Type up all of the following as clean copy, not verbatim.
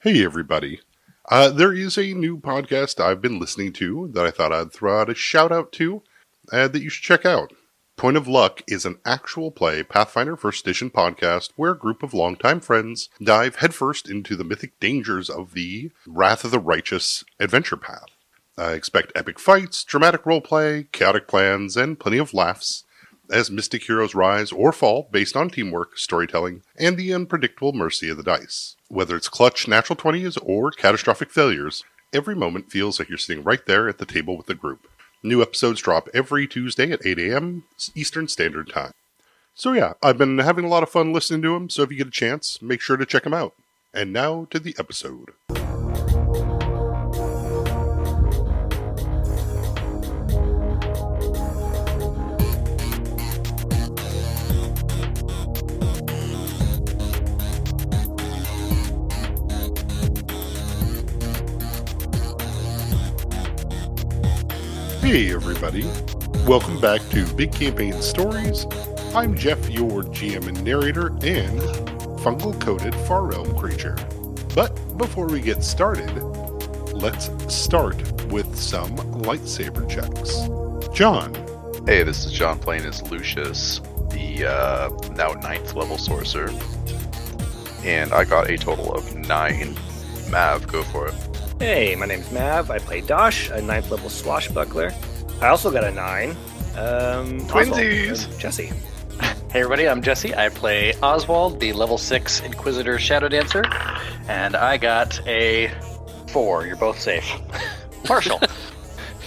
Hey everybody. There is a new podcast I've been listening to that I thought I'd throw out a shout out to that you should check out. Point of Luck is an actual play Pathfinder 1st Edition podcast where a group of longtime friends dive headfirst into the mythic dangers of the Wrath of the Righteous adventure path. Expect epic fights, dramatic roleplay, chaotic plans, and plenty of laughs as mystic heroes rise or fall based on teamwork, storytelling, and the unpredictable mercy of the dice. Whether it's clutch natural 20s or catastrophic failures, every moment feels like you're sitting right there at the table with the group. New episodes drop every Tuesday at 8 a.m. Eastern Standard Time. So yeah, I've been having a lot of fun listening to them, so if you get a chance, make sure to check them out. And now to the episode. Hey everybody, welcome back to Big Campaign Stories. I'm Jeff, your GM and narrator, and fungal-coated Far Realm creature. But before we get started, let's start with some lightsaber checks. John. Hey, this is John playing as Lucius, the now 9th level sorcerer. And I got a total of 9. Mav, go for it. Hey, my name's Mav. I play Dosh, a 9th level swashbuckler. I also got a 9. Twinsies! Jesse. Hey everybody, I'm Jesse. I play Oswald, the level 6 Inquisitor Shadow Dancer. And I got a 4. You're both safe. Marshall.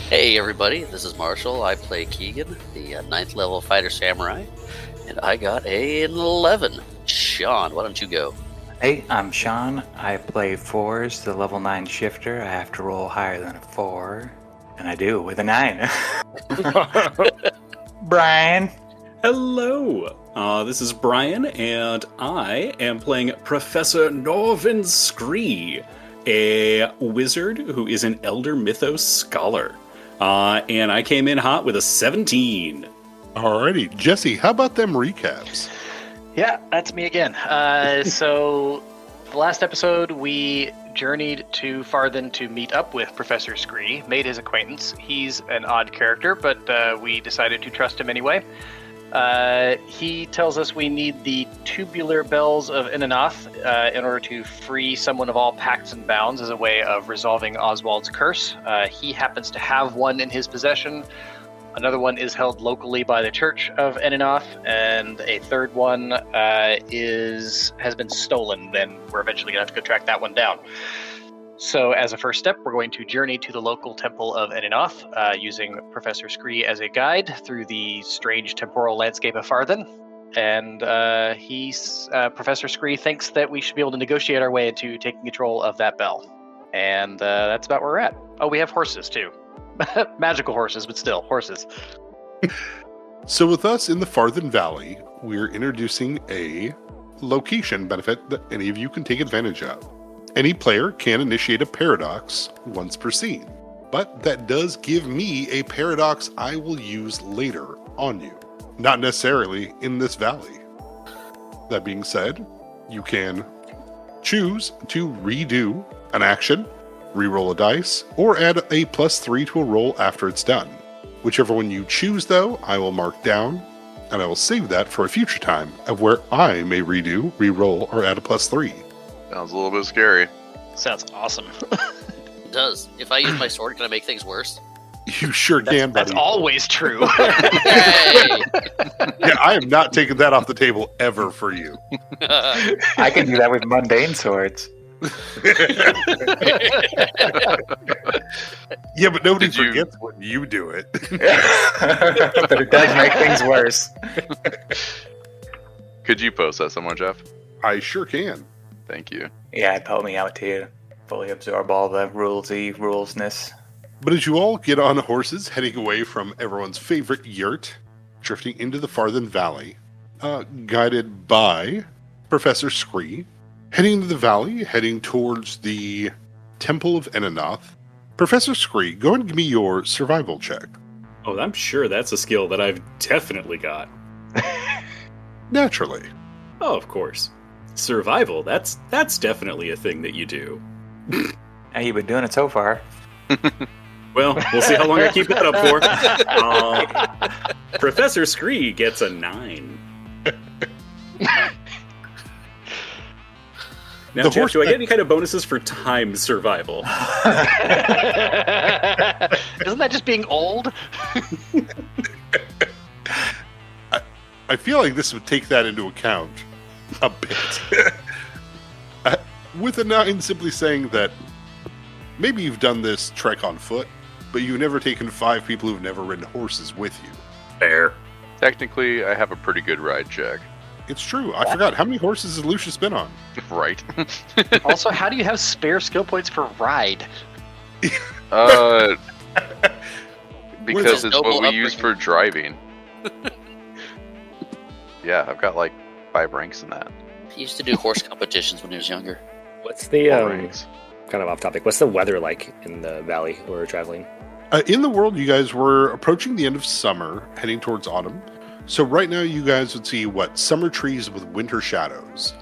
Hey everybody, this is Marshall. I play Keegan, the 9th level Fighter Samurai. And I got an 11. Sean, why don't you go? Hey, I'm Sean. I play Fours, the level 9 shifter. I have to roll higher than a 4. And I do, with a 9. Brian. Hello. This is Brian, and I am playing Professor Norvin Scree, a wizard who is an Elder Mythos scholar. And I came in hot with a 17. Alrighty, Jesse, how about them recaps? Yeah, that's me again. So, the last episode, we journeyed to Farthen to meet up with Professor Scree, made his acquaintance. He's an odd character, but we decided to trust him anyway. He tells us we need the tubular bells of Inannoth in order to free someone of all pacts and bounds as a way of resolving Oswald's curse. He happens to have one in his possession. Another one is held locally by the Church of Inannoth, and a third one has been stolen. Then we're eventually going to have to go track that one down. So as a first step, we're going to journey to the local temple of Inannoth, using Professor Scree as a guide through the strange temporal landscape of Farthen. And Professor Scree thinks that we should be able to negotiate our way into taking control of that bell. And that's about where we're at. Oh, we have horses too. Magical horses, but still, horses. So with us in the Farthen Valley, we're introducing a location benefit that any of you can take advantage of. Any player can initiate a paradox once per scene, but that does give me a paradox I will use later on you, not necessarily in this valley. That being said, you can choose to redo an action, reroll a dice, or add a +3 to a roll after it's done. Whichever one you choose, though, I will mark down, and I will save that for a future time of where I may redo, reroll, or add a +3. Sounds a little bit scary. Sounds awesome. It does. If I use my sword, can I make things worse? You sure can, buddy. That's always true. Hey! Yeah, I am not taking that off the table ever for you. I can do that with mundane swords. Yeah, but nobody forgets when you do it. But it does make things worse. Could you post that somewhere, Jeff? I sure can. Thank you. Yeah, it'd help me out to fully absorb all the rulesness. But as you all get on horses, heading away from everyone's favorite yurt, drifting into the Farthen Valley, guided by Professor Scree, heading into the valley, heading towards the Temple of Inannoth. Professor Scree, go and give me your survival check. Oh, I'm sure that's a skill that I've definitely got. Naturally. Oh, of course. Survival, that's definitely a thing that you do. Hey, you've been doing it so far. Well, we'll see how long I keep that up for. Professor Scree gets a 9. Now, Jeff, do I get any kind of bonuses for time survival? Isn't that just being old? I feel like this would take that into account a bit. With a 9 simply saying that maybe you've done this trek on foot, but you've never taken 5 people who've never ridden horses with you. Fair. Technically, I have a pretty good ride, Jack. It's true. I forgot. How many horses has Lucius been on? Right. Also, how do you have spare skill points for ride? Because With it's what we noble use for driving. Yeah, I've got like 5 ranks in that. He used to do horse competitions when he was younger. What's the 4 ranks. kind of off topic? What's the weather like in the valley where we're traveling? In the world, you guys were approaching the end of summer, heading towards autumn. So right now, you guys would see summer trees with winter shadows.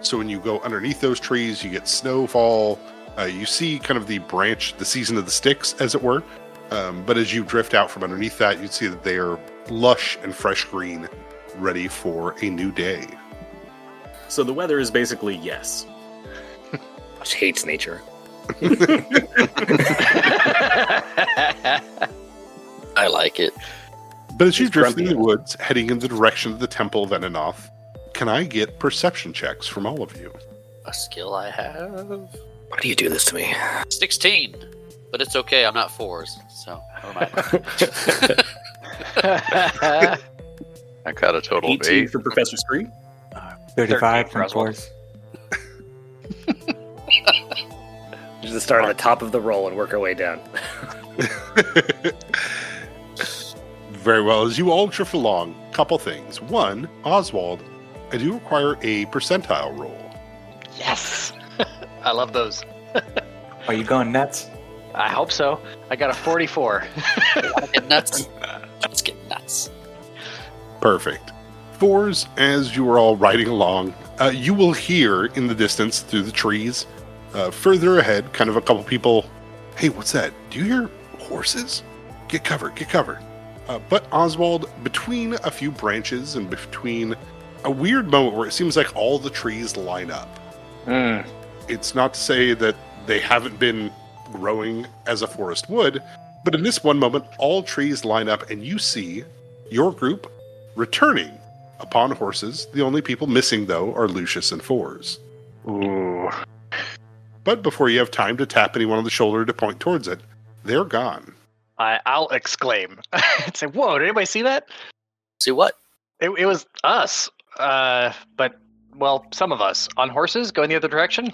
So when you go underneath those trees, you get snowfall. You see kind of the season of the sticks, as it were. But as you drift out from underneath that, you'd see that they are lush and fresh green, ready for a new day. So the weather is basically yes. Josh hates nature. I like it. But as you He's drift through grumpy. the woods, heading in the direction of the Temple of Enanoth, can I get perception checks from all of you? A skill I have. Why do you do this to me? 16. But it's okay, I'm not 4s, so never mind. I got a total of 18 8. for Professor Scree. 35 for from Oswald. force. Just start at the top of the roll and work our way down. Very well. As you all drift along, couple things. One, Oswald, I do require a percentile roll. Yes! I love those. Are you going nuts? I hope so. I got a 44. Wanna get nuts? Let's get nuts. Perfect. 4s, as you are all riding along, you will hear in the distance through the trees, further ahead, kind of a couple people, hey, what's that? Do you hear horses? Get cover, get cover. But Oswald, between a few branches and between a weird moment where it seems like all the trees line up. It's not to say that they haven't been growing as a forest would, but in this one moment, all trees line up and you see your group returning upon horses. The only people missing, though, are Lucius and 4s. Ooh. But before you have time to tap anyone on the shoulder to point towards it, they're gone. I'll exclaim. Say, whoa, did anybody see that? See what? It was us. But, well, some of us on horses going the other direction,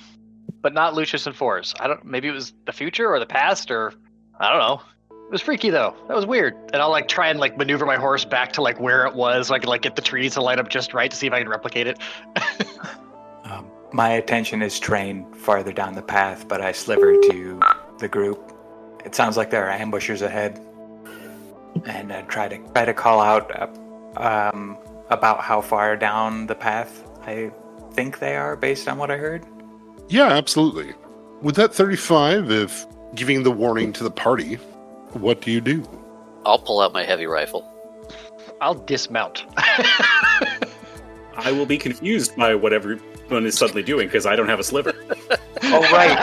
but not Lucius and 4s. Maybe it was the future or the past, or I don't know. It was freaky though. That was weird. And I'll try and maneuver my horse back to where it was so I can get the trees to line up just right to see if I can replicate it. My attention is trained farther down the path, but I sliver to the group. It sounds like there are ambushers ahead, and I try to call out about how far down the path I think they are, based on what I heard. Yeah, absolutely. With that 35, if giving the warning to the party, what do you do? I'll pull out my heavy rifle. I'll dismount. I will be confused by what everyone is suddenly doing because I don't have a sliver. Oh, right.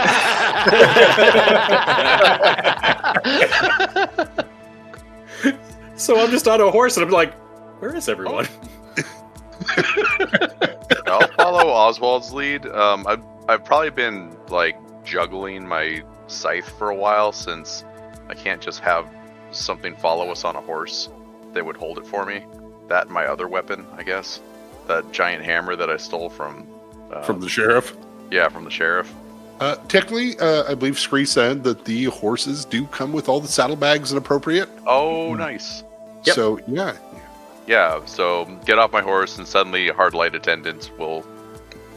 So I'm just on a horse and I'm like, where is everyone? I'll follow Oswald's lead. I've probably been juggling my scythe for a while since I can't just have something follow us on a horse. They would hold it for me. That and my other weapon, I guess. That giant hammer that I stole from From the sheriff? Yeah, from the sheriff. Technically, I believe Scree said that the horses do come with all the saddlebags and appropriate. Oh, nice. Yep. So, yeah. Yeah, so get off my horse and suddenly hard light attendants will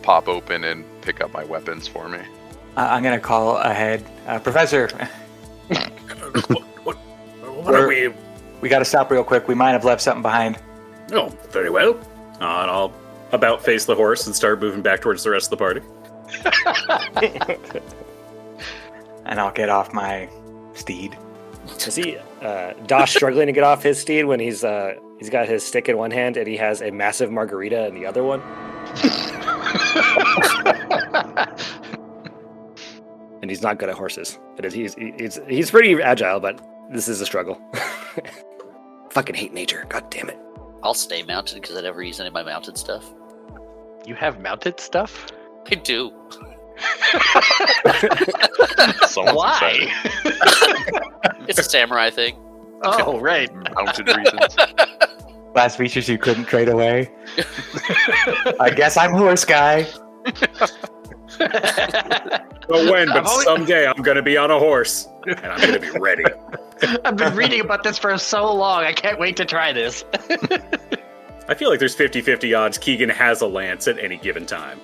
pop open and pick up my weapons for me. I'm going to call ahead. Professor, What are we? we got to stop real quick. We might have left something behind. Oh, very well. And I'll about face the horse and start moving back towards the rest of the party. And I'll get off my steed. Is he Dosh struggling to get off his steed when he's got his stick in one hand and he has a massive margarita in the other one? And he's not good at horses. He's pretty agile, but this is a struggle. Fucking hate nature. God damn it. I'll stay mounted because I never use any of my mounted stuff. You have mounted stuff? I do. Someone's Why? excited. It's a samurai thing. Oh, right. Mounted reasons. Last features you couldn't trade away. I guess I'm horse guy. But when? But I've always- someday I'm going to be on a horse, and I'm going to be ready. I've been reading about this for so long. I can't wait to try this. I feel like there's 50-50 odds Keegan has a lance at any given time.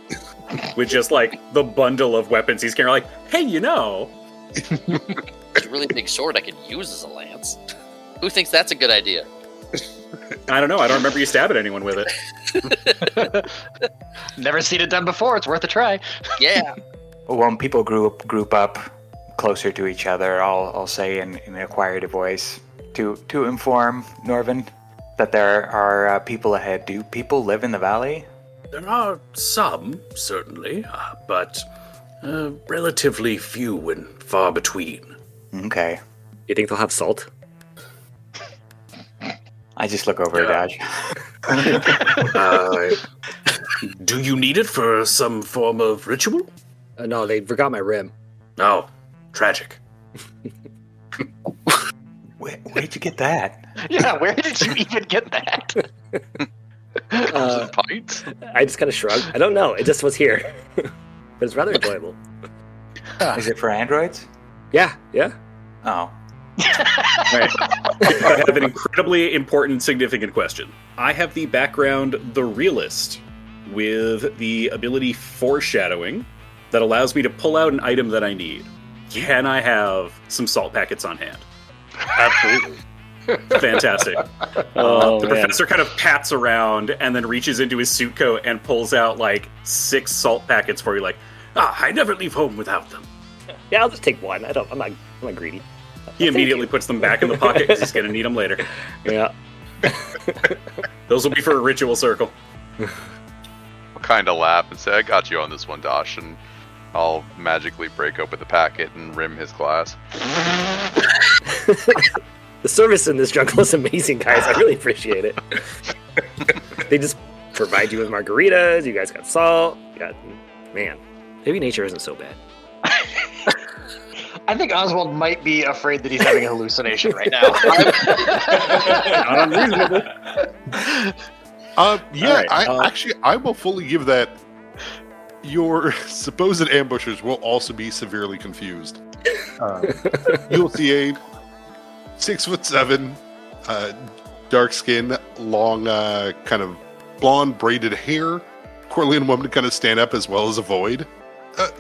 With just, like, the bundle of weapons he's carrying. Like, hey, you know... It's a really big sword I could use as a lance. Who thinks that's a good idea? I don't know. I don't remember you stabbing anyone with it. Never seen it done before. It's worth a try. Yeah. When people group up closer to each other, I'll say in an acquired voice to inform Norvin that there are people ahead. Do people live in the valley? There are some, certainly, but relatively few and far between. Okay. You think they'll have salt? I just look over at Dodge. Do you need it for some form of ritual? No, they forgot my rim. Oh, tragic. Where'd you get that? Yeah, where did you even get that? Pints? I just kind of shrugged. I don't know. It just was here. But it's rather enjoyable. Is it for androids? Yeah. Oh. Right. I have an incredibly important, significant question. I have the background The Realist with the ability Foreshadowing that allows me to pull out an item that I need. Can I have some salt packets on hand? Absolutely. Fantastic. Oh, The man. professor kind of pats around and then reaches into his suit coat and pulls out like 6 salt packets for you. Like, I never leave home without them. Yeah, I'll just take one. I'm not greedy. He immediately puts them back in the pocket because he's going to need them later. Yeah. Those will be for a ritual circle. I'll kind of laugh and say, I got you on this one, Dosh, and I'll magically break open the packet and rim his glass. The service in this jungle is amazing, guys. I really appreciate it. They just provide you with margaritas. You guys got salt. Man, maybe nature isn't so bad. I think Oswald might be afraid that he's having a hallucination right now. Not unreasonable. Yeah, Alright, I will fully give that. Your supposed ambushers will also be severely confused. You'll see a 6'7", dark skin, long, kind of blonde braided hair, Corleone woman to kind of stand up as well as avoid.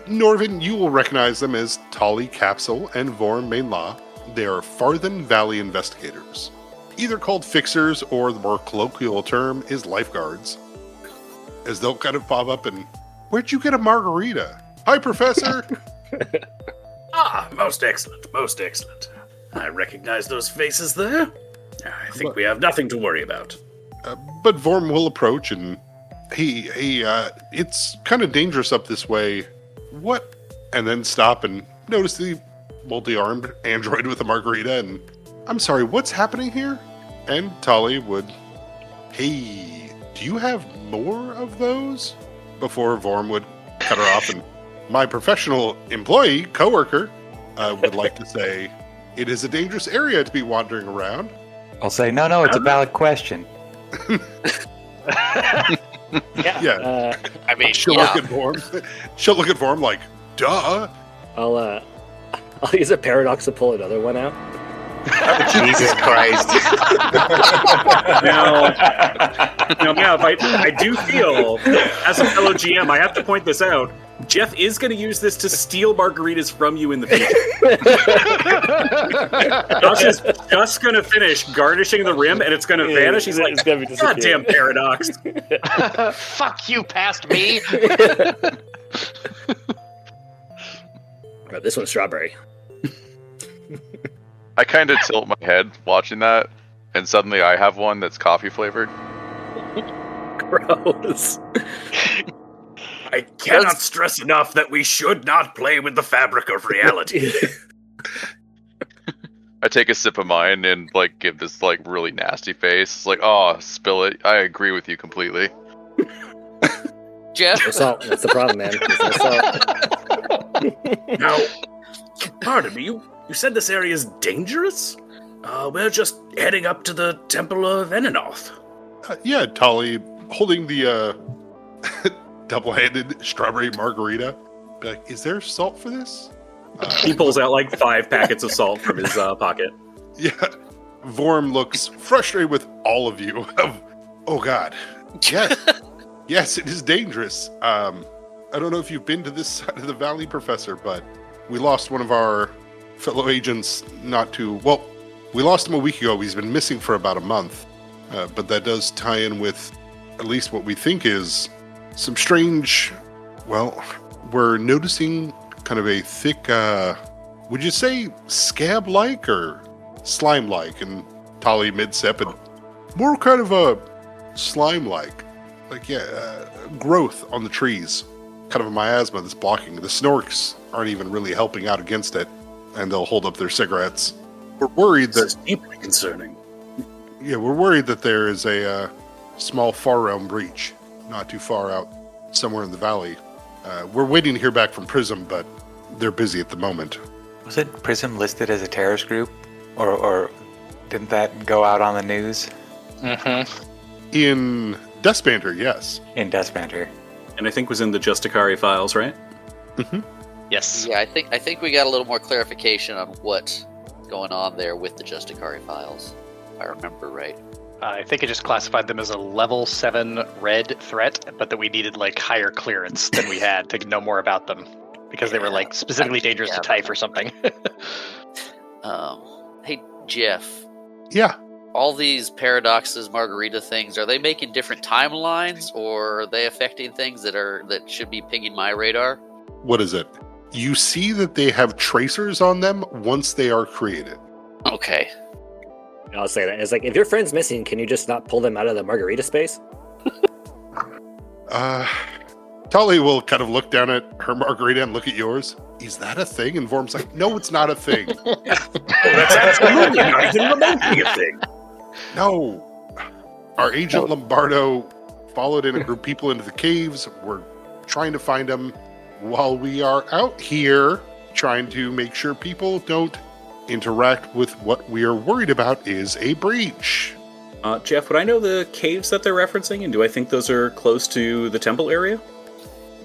Norvin, you will recognize them as Tali Capsule and Vorm Mainlaw. They are Farthen Valley investigators, either called fixers or the more colloquial term is lifeguards. As they'll kind of pop up and, where'd you get a margarita? Hi, Professor! Most excellent, most excellent. I recognize those faces there. I think we have nothing to worry about. But Vorm will approach and, hey, it's kind of dangerous up this way. What? And then stop and notice the multi-armed android with a margarita and, I'm sorry, what's happening here? And Tali would, hey, do you have more of those? Before Vorm would cut her off and, my professional employee, coworker, would like to say, it is a dangerous area to be wandering around. I'll say, no, it's a valid question. Yeah. I mean, She'll yeah. look at Vorm. She'll look at Vorm like, duh. I'll use a paradox to pull another one out. Jesus Christ. Now, Mav, I do feel, as a fellow GM, I have to point this out. Jeff is going to use this to steal margaritas from you in the future. Josh is just going to finish garnishing the rim, and it's going to vanish. He's like, goddamn paradox. Fuck you, past me. Right, this one's strawberry. I kind of tilt my head watching that, and suddenly I have one that's coffee flavored. Gross. I cannot stress enough that we should not play with the fabric of reality. I take a sip of mine and like give this like really nasty face. It's like, oh, spill it. I agree with you completely. Jeff, No salt. That's the problem, man. There's no salt. Now, pardon me, you said this area is dangerous? We're just heading up to the Temple of Eninoth. Yeah, Tolly holding the double-handed strawberry margarita. Be like, is there salt for this? He pulls out like 5 packets of salt from his pocket. Yeah. Vorm looks frustrated with all of you. Oh, God. Yes. Yes, it is dangerous. I don't know if you've been to this side of the valley, Professor, but we lost one of our fellow agents we lost him a week ago. He's been missing for about a month. But that does tie in with at least what we think is some strange, we're noticing kind of a thick, would you say scab-like or slime-like? And Tali mid-sip, and more kind of a slime-like. Growth on the trees. Kind of a miasma that's blocking. The Snorks aren't even really helping out against it, and they'll hold up their cigarettes. We're worried This is that... deeply concerning. Yeah, we're worried that there is a small far realm breach not too far out somewhere in the valley. We're waiting to hear back from Prism, but they're busy at the moment. Wasn't Prism listed as a terrorist group? Or didn't that go out on the news? Mm-hmm. In Dustbanter, yes. In Dustbanter. And I think was in the Justicari files, right? Mm-hmm. Yes. yeah, I think we got a little more clarification on what's going on there with the Justicari files, if I remember right. I think it just classified them as a level 7 red threat, but that we needed like higher clearance than we had to know more about them because they were like specifically dangerous to type or something. Hey, Jeff. Yeah. All these paradoxes, margarita things, are they making different timelines, or are they affecting things that should be pinging my radar? What is it? You see that they have tracers on them once they are created. Okay. I'll say that. It's like, if your friend's missing, can you just not pull them out of the margarita space? Tali will kind of look down at her margarita and look at yours. Is that a thing? And Vorm's like, no, it's not a thing. That's absolutely not even remotely a thing. No. Our agent Lombardo followed in a group of people into the caves. We're trying to find them while we are out here trying to make sure people don't interact with what we are worried about is a breach. Jeff, would I know the caves that they're referencing, and do I think those are close to the temple area?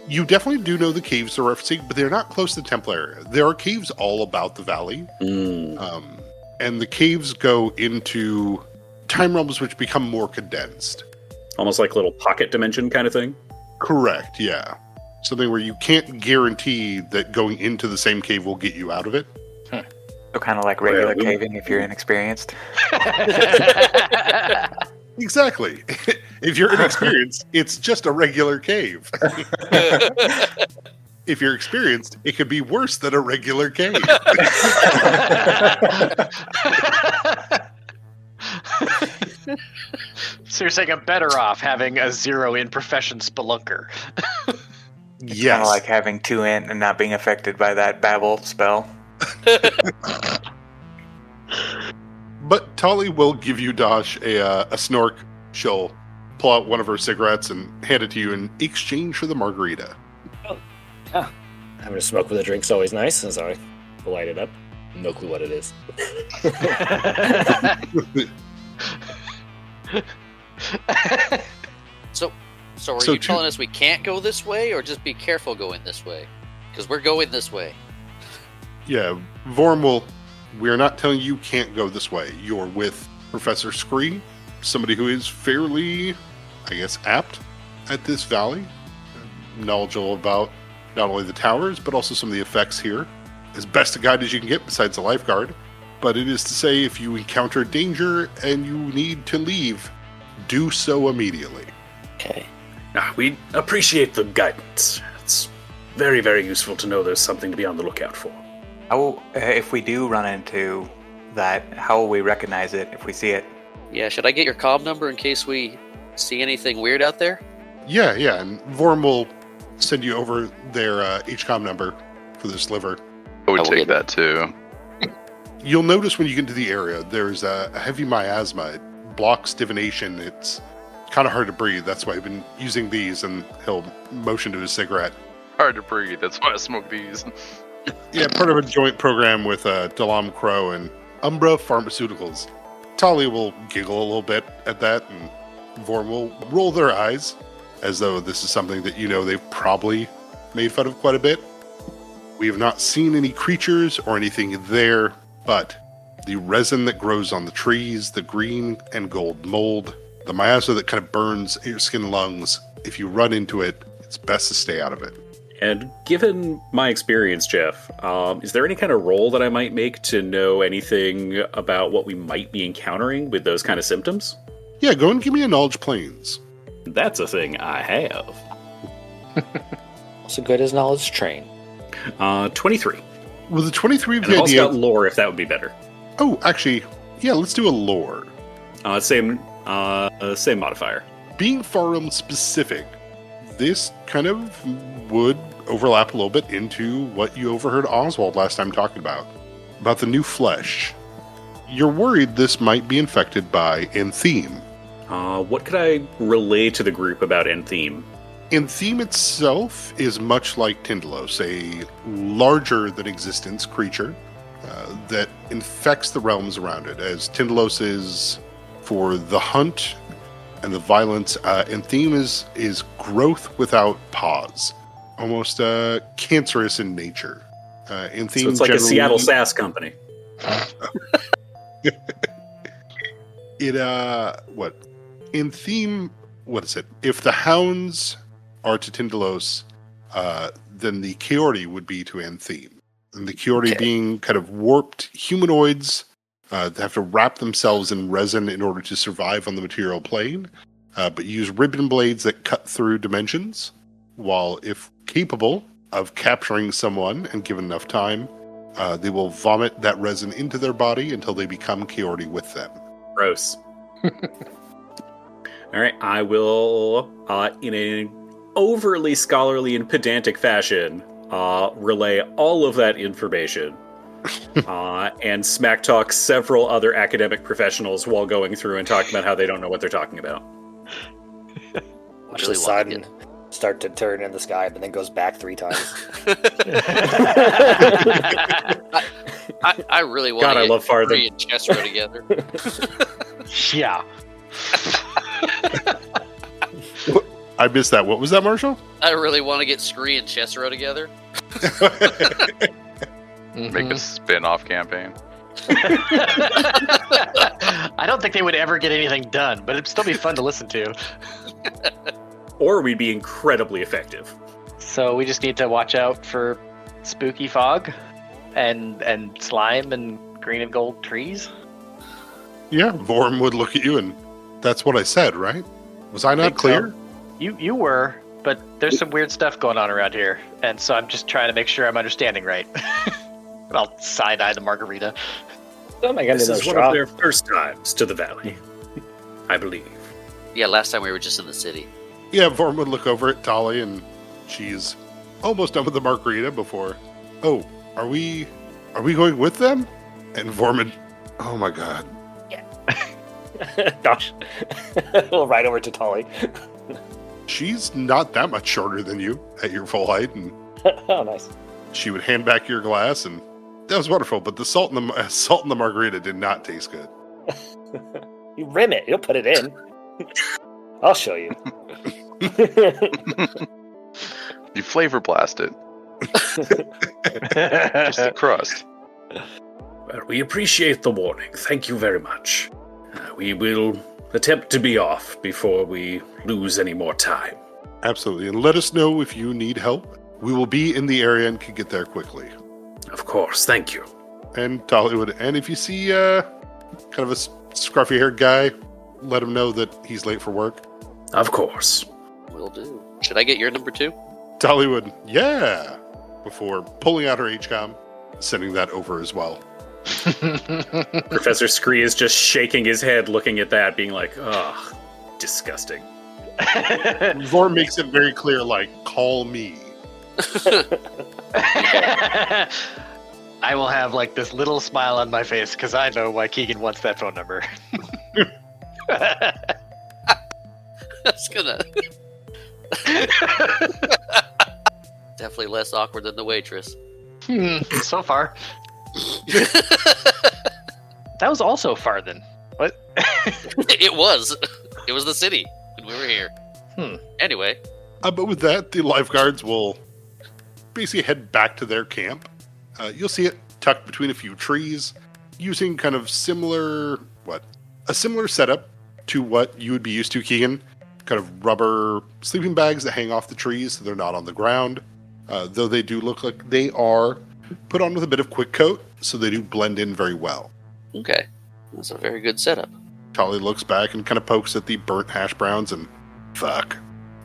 You definitely do know the caves they're referencing, but they're not close to the temple area. There are caves all about the valley. And the caves go into time realms which become more condensed. Almost like a little pocket dimension kind of thing? Correct, yeah. Something where you can't guarantee that going into the same cave will get you out of it. So kind of like regular caving if you're inexperienced. Exactly. If you're inexperienced, it's just a regular cave. If you're experienced, it could be worse than a regular cave. So you're saying I'm better off having a 0 in profession spelunker. Yes. Kind of like having 2 int and not being affected by that babble spell. But Tali will give you, Dosh, a snork. She'll pull out one of her cigarettes and hand it to you in exchange for the margarita. Having a smoke with a drink's always nice, so I light it up. No clue what it is. So are you telling us we can't go this way, or just be careful going this way? Because we're going this way. Yeah, Vorm will... We are not telling you can't go this way. You're with Professor Scree, somebody who is fairly, I guess, apt at this valley. Knowledgeable about not only the towers, but also some of the effects here. As best a guide as you can get besides a lifeguard. But it is to say, if you encounter danger and you need to leave, do so immediately. Okay. We appreciate the guidance. It's very, very useful to know there's something to be on the lookout for. How, if we do run into that, how will we recognize it if we see it? Yeah, should I get your comm number in case we see anything weird out there? Yeah, and Vorm will send you over their HCOM number for the sliver. I would I will take get- that too. You'll notice when you get into the area, there's a heavy miasma. It blocks divination. It's kind of hard to breathe. That's why I've been using these, and he'll motion to his cigarette. Hard to breathe. That's why I smoke these. Yeah, part of a joint program with Dalam Crow and Umbra Pharmaceuticals. Talia will giggle a little bit at that, and Vorm will roll their eyes, as though this is something that they've probably made fun of quite a bit. We have not seen any creatures or anything there, but the resin that grows on the trees, the green and gold mold, the miasma that kind of burns your skin and lungs, if you run into it, it's best to stay out of it. And given my experience, Jeff, is there any kind of roll that I might make to know anything about what we might be encountering with those kind of symptoms? Yeah, go and give me a knowledge planes. That's a thing I have. Also good as knowledge train. 23. With the 23 of And the I've also idea... got lore if that would be better. Oh, actually, yeah, let's do a lore. Same modifier. Being far realm specific, this kind of would overlap a little bit into what you overheard Oswald last time talking about the new flesh. You're worried this might be infected by Entheme. What could I relay to the group about Entheme? Entheme itself is much like Tyndalos, a larger-than-existence creature that infects the realms around it, as Tyndalos is for the hunt and the violence. Entheme is growth without pause, almost cancerous in nature. Entheme So it's like a Seattle SAS company. Entheme, what is it? If the hounds are to Tyndalos, then the Coyote would be to Entheme. And the Coyote being kind of warped humanoids that have to wrap themselves in resin in order to survive on the material plane, but use ribbon blades that cut through dimensions, while if capable of capturing someone and given enough time, they will vomit that resin into their body until they become Coyote with them. Gross. All right, I will, in an overly scholarly and pedantic fashion, relay all of that information and smack talk several other academic professionals while going through and talking about how they don't know what they're talking about. Watch Really the wanna sun start to turn in the sky, but then goes back 3 times. I really want God, to I get love farthing. Scree and Chestro together. Yeah. I missed that. What was that, Marshall? I really want to get Scree and Chestro together. Make a spin-off campaign. I don't think they would ever get anything done, but it'd still be fun to listen to. Or we'd be incredibly effective. So we just need to watch out for spooky fog and slime and green and gold trees. Yeah, Vorm would look at you and that's what I said, right? Was I not Think clear? so. You were, but there's some weird stuff going on around here, and so I'm just trying to make sure I'm understanding right. And I'll side-eye the margarita. Oh my god, This no is one straw. of their first times to the valley, I believe. Yeah, last time we were just in the city. Yeah, Vorm would look over at Tali and she's almost done with the margarita before. Oh, are we going with them? And Vorm, oh my god. Gosh. We'll ride over to Tully. She's not that much shorter than you at your full height, and Oh, nice. she would hand back your glass, and that was wonderful. But the salt in the margarita did not taste good. You rim it. You'll put it in. I'll show you. You flavor blast it. Just the crust. Well, we appreciate the warning. Thank you very much. We will attempt to be off before we lose any more time. Absolutely, and let us know if you need help. We will be in the area and can get there quickly. Of course, thank you. And Tollywood, and if you see kind of a scruffy-haired guy, let him know that he's late for work. Of course. Will do. Should I get your number 2? Tollywood, yeah! Before pulling out her HCOM, sending that over as well. Professor Scree is just shaking his head looking at that, being like, ugh, disgusting. Vorm makes it very clear, like, call me. I will have like this little smile on my face because I know why Keegan wants that phone number. That's gonna... Definitely less awkward than the waitress. So far. That was also Farthen. What? It was. It was the city when we were here. Anyway. But with that, the lifeguards will basically head back to their camp. You'll see it tucked between a few trees, using kind of similar setup to what you would be used to, Keegan. Kind of rubber sleeping bags that hang off the trees so they're not on the ground. Though they do look like they are put on with a bit of quick coat, so they do blend in very well. Okay. That's a very good setup. Tolly looks back and kind of pokes at the burnt hash browns and fuck.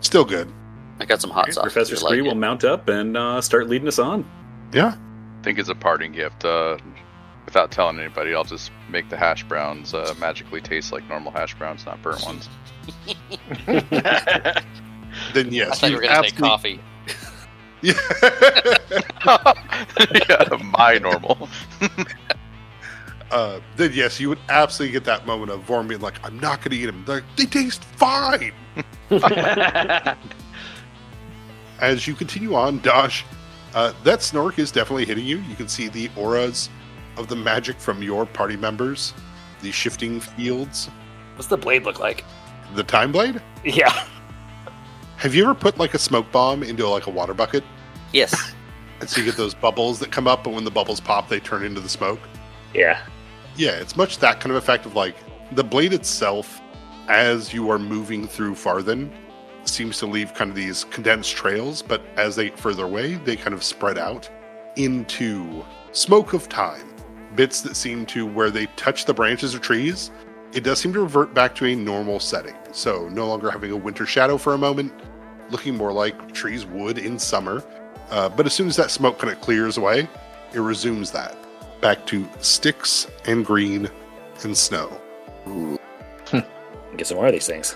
Still good. I got some hot sauce. Professor if you Scree like will it. mount up and start leading us on. Yeah. I think it's a parting gift. Without telling anybody, I'll just make the hash browns magically taste like normal hash browns, not burnt ones. Then yes. I thought you were going to say coffee. Yeah. Yeah, my normal. Then yes, you would absolutely get that moment of Vorm being like, I'm not going to eat them. Like, they taste fine. As you continue on, Dosh, that Snork is definitely hitting you. You can see the auras of the magic from your party members, the shifting fields. What's the blade look like? The time blade? Yeah. Have you ever put like a smoke bomb into like a water bucket? Yes. And so you get those bubbles that come up, and when the bubbles pop, they turn into the smoke? Yeah. Yeah, it's much that kind of effect of like the blade itself, as you are moving through Farthen, seems to leave kind of these condensed trails, but as they get further away, they kind of spread out into smoke of time. Bits that seem to, where they touch the branches of trees, it does seem to revert back to a normal setting. So no longer having a winter shadow for a moment, looking more like trees would in summer. But as soon as that smoke kind of clears away, it resumes that. Back to sticks and green and snow. Get some more of these things.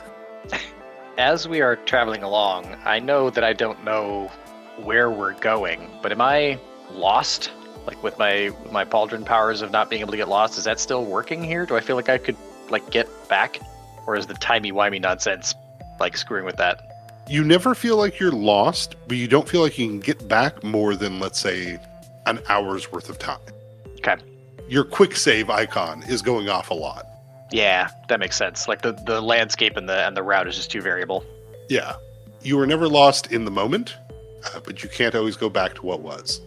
As we are traveling along, I know that I don't know where we're going, but am I lost? Like with my pauldron powers of not being able to get lost, is that still working here? Do I feel like I could like get back? Or is the timey-wimey nonsense like screwing with that? You never feel like you're lost, but you don't feel like you can get back more than, let's say, an hour's worth of time. Okay. Your quick save icon is going off a lot. Yeah, that makes sense. Like the landscape and the route is just too variable. Yeah. You were never lost in the moment, but you can't always go back to what was.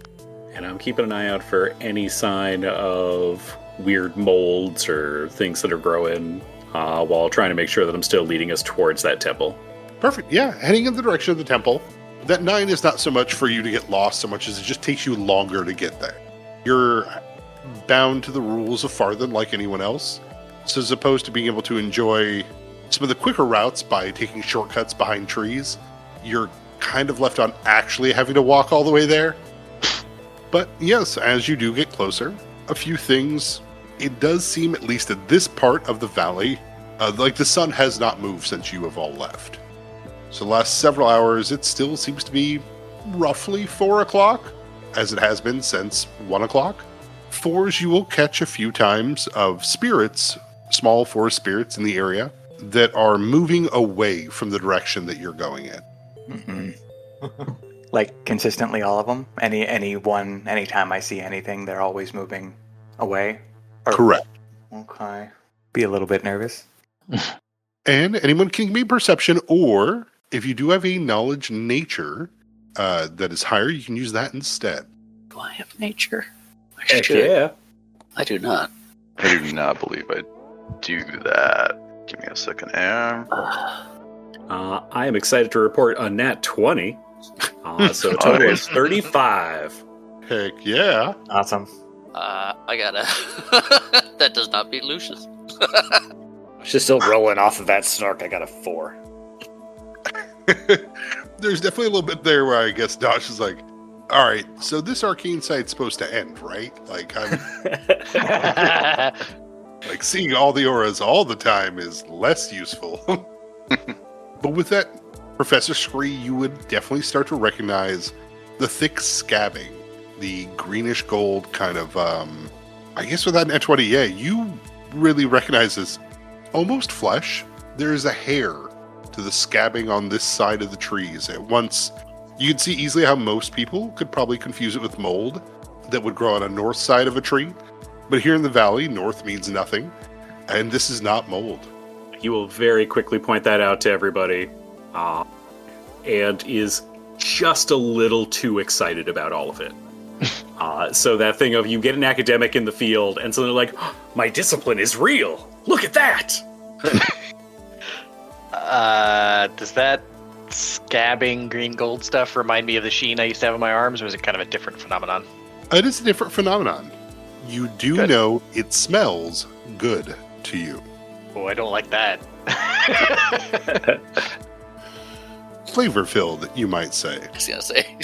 And I'm keeping an eye out for any sign of weird molds or things that are growing while trying to make sure that I'm still leading us towards that temple. Perfect. Yeah, heading in the direction of the temple. That 9 is not so much for you to get lost so much as it just takes you longer to get there. You're bound to the rules of Farthen like anyone else. So as opposed to being able to enjoy some of the quicker routes by taking shortcuts behind trees, you're kind of left on actually having to walk all the way there. But yes, as you do get closer, a few things, it does seem, at least at this part of the valley, like the sun has not moved since you have all left. So the last several hours, it still seems to be roughly 4 o'clock, as it has been since 1 o'clock. 4s you will catch a few times of spirits, small forest spirits in the area, that are moving away from the direction that you're going in. Mm-hmm. Like consistently, all of them. Anytime I see anything, they're always moving away. Correct. Okay. Be a little bit nervous. And anyone can give me perception, or if you do have a knowledge nature that is higher, you can use that instead. Do I have nature? I Heck should. yeah. I do not. I do not believe I do that. Give me a second here. I am excited to report a nat 20. So a total is 35. Heck yeah. Awesome. I got a. That does not beat Lucius. She's still rolling off of that Snork. I got a 4. There's definitely a little bit there where I guess Dosh is like, all right, so this arcane sight's supposed to end, right? Like, I'm like seeing all the auras all the time is less useful. But with that, Professor Scree, you would definitely start to recognize the thick scabbing, the greenish gold kind of, I guess without an N20, yeah, you really recognize this almost flesh. There's a hair to the scabbing on this side of the trees. At once, you can see easily how most people could probably confuse it with mold that would grow on a north side of a tree. But here in the valley, north means nothing, and this is not mold. He will very quickly point that out to everybody, and is just a little too excited about all of it. So that thing of you get an academic in the field, and suddenly like, oh, my discipline is real! Look at that! Does that scabbing green gold stuff remind me of the sheen I used to have on my arms, or is it kind of a different phenomenon? It is a different phenomenon. You do Good. know it smells good to you. Oh, I don't like that. Flavor-filled, you might say. I was gonna say.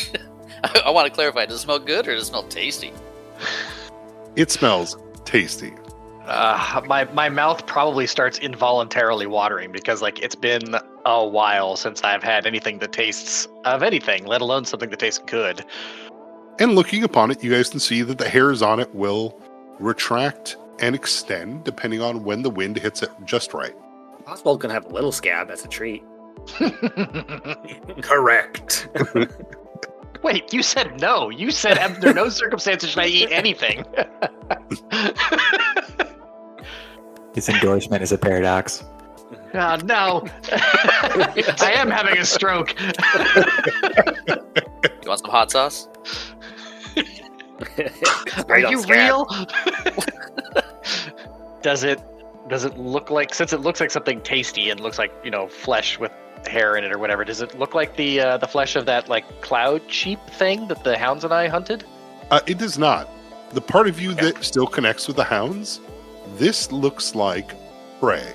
I want to clarify. Does it smell good or does it smell tasty? It smells tasty. My mouth probably starts involuntarily watering because, like, it's been a while since I've had anything that tastes of anything, let alone something that tastes good. And looking upon it, you guys can see that the hairs on it will retract and extend depending on when the wind hits it just right. Oswald can have a little scab. That's a treat. Correct. Wait, you said no. You said under no circumstances should I eat anything. His endorsement is a paradox. Oh, no. I am having a stroke. You want some hot sauce? Are you real? Does it look like, since it looks like something tasty and looks like, flesh with hair in it or whatever, does it look like the flesh of that, like, cloud sheep thing that the hounds and I hunted? It does not. The part of you that still connects with the hounds, this looks like prey.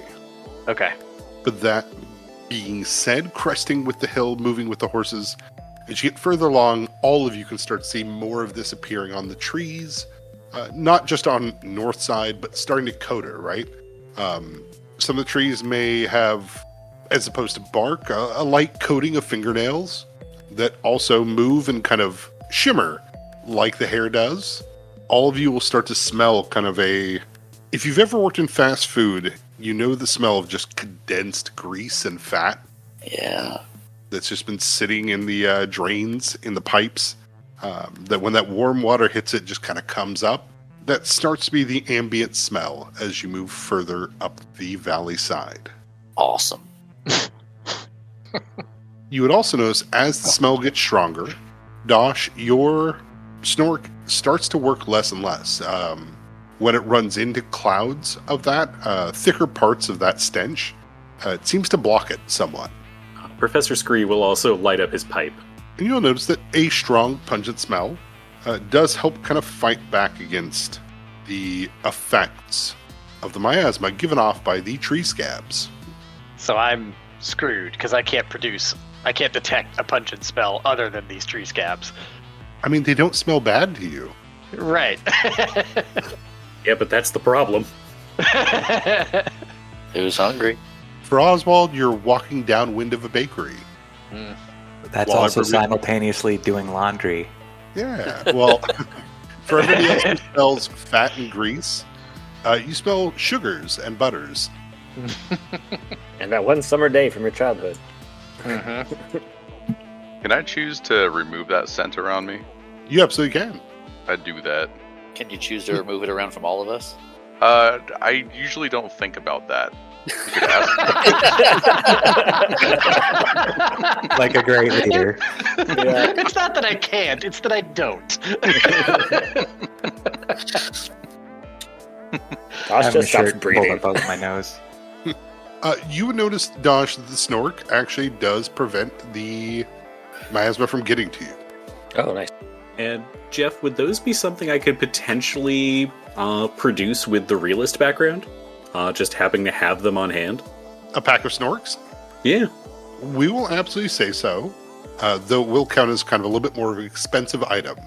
Okay. But that being said, cresting with the hill, moving with the horses, as you get further along, all of you can start to see more of this appearing on the trees, not just on north side, but starting to coater, right? Some of the trees may have, as opposed to bark, a light coating of fingernails that also move and kind of shimmer like the hair does. All of you will start to smell kind of a... If you've ever worked in fast food, you know the smell of just condensed grease and fat. Yeah. That's just been sitting in the drains, in the pipes. That when that warm water hits it, just kind of comes up. That starts to be the ambient smell as you move further up the valley side. Awesome. You would also notice as the smell gets stronger, Dosh, your Snork starts to work less and less. When it runs into clouds of that, thicker parts of that stench, it seems to block it somewhat. Professor Scree will also light up his pipe. And you'll notice that a strong, pungent smell does help kind of fight back against the effects of the miasma given off by the tree scabs. So I'm screwed because I can't detect a pungent smell other than these tree scabs. I mean, they don't smell bad to you. Right. Yeah, but that's the problem. Who's hungry? For Oswald, you're walking downwind of a bakery. That's Well, also everybody- simultaneously doing laundry. Yeah, well, for everybody else who smells fat and grease, you smell sugars and butters. And that one summer day from your childhood. Can I choose to remove that scent around me? You absolutely can. I'd do that. Can you choose to remove it around from all of us? I usually don't think about that. You could ask. Like a great leader. It's not that I can't, it's that I don't. Gosh, I'm just stopped pulled breathing. up out my nose. You would notice, Dosh, that the Snork actually does prevent the miasma from getting to you. Oh, nice. And Jeff, would those be something I could potentially produce with the realist background? Just happening to have them on hand? A pack of Snorks? Yeah. We will absolutely say so, though it will count as kind of a little bit more of an expensive item.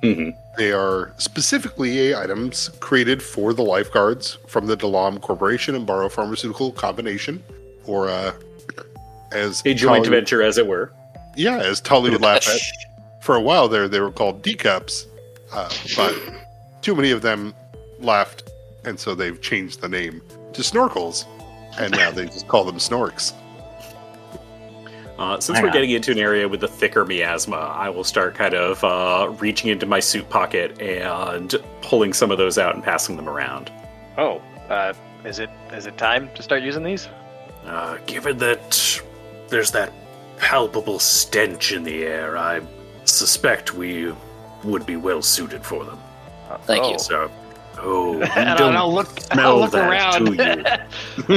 Mm-hmm. They are specifically items created for the lifeguards from the Dalam Corporation and Barrow Pharmaceutical Combination, or as A joint Tully- venture, as it were. Yeah, as Tully would laugh at. For a while there, they were called D-cups, but too many of them laughed, and so they've changed the name to Snorkels, and now they just call them Snorks. Since we're getting into an area with the thicker miasma, I will start kind of reaching into my suit pocket and pulling some of those out and passing them around. Oh, is it time to start using these? Given that there's that palpable stench in the air, I suspect we would be well suited for them. Thank you. So, you And don't I'll look smell that, around. do you?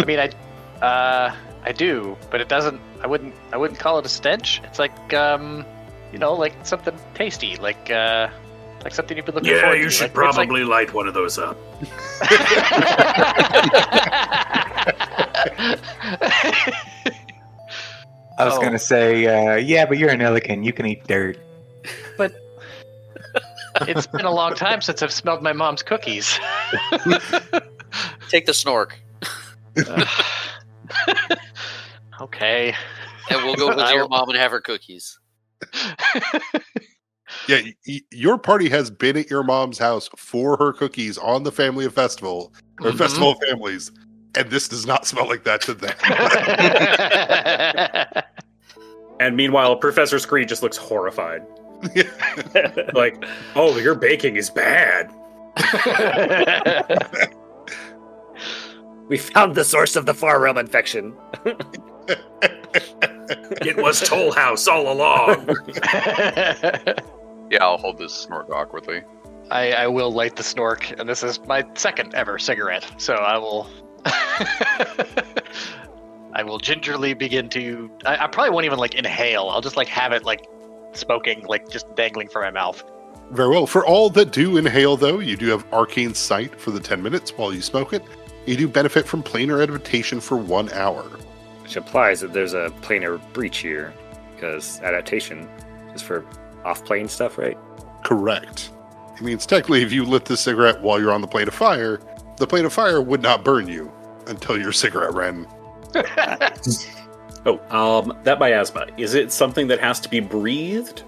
I mean, I do, but it doesn't. I wouldn't call it a stench. It's like like something tasty, like something you've been looking forward to. Yeah, you should Like, it's probably light one of those up. I was Oh. gonna say, yeah, but you're an Illican. You can eat dirt. It's been a long time since I've smelled my mom's cookies. Take the Snork, Okay. and we'll go with your mom and have her cookies. Yeah, your party has been at your mom's house for her cookies on the Family of Festival, or Mhm. Festival of Families, and this does not smell like that to them. And meanwhile, Professor Scree just looks horrified. Like, oh, your baking is bad. We found the source of the Far Realm infection. It was Toll House all along. Yeah, I'll hold this Snork awkwardly. I will light the Snork, and this is my second ever cigarette, so I will. I will gingerly begin to. I probably won't even inhale. I'll just have it smoking, just dangling from my mouth. Very well. For all that do inhale, though, you do have Arcane Sight for the 10 minutes while you smoke it. You do benefit from planar adaptation for 1 hour. Which implies that there's a planar breach here, because adaptation is for off-plane stuff, right? Correct. It means technically if you lit the cigarette while you're on the plane of fire, the plane of fire would not burn you until your cigarette ran. That miasma, is it something that has to be breathed?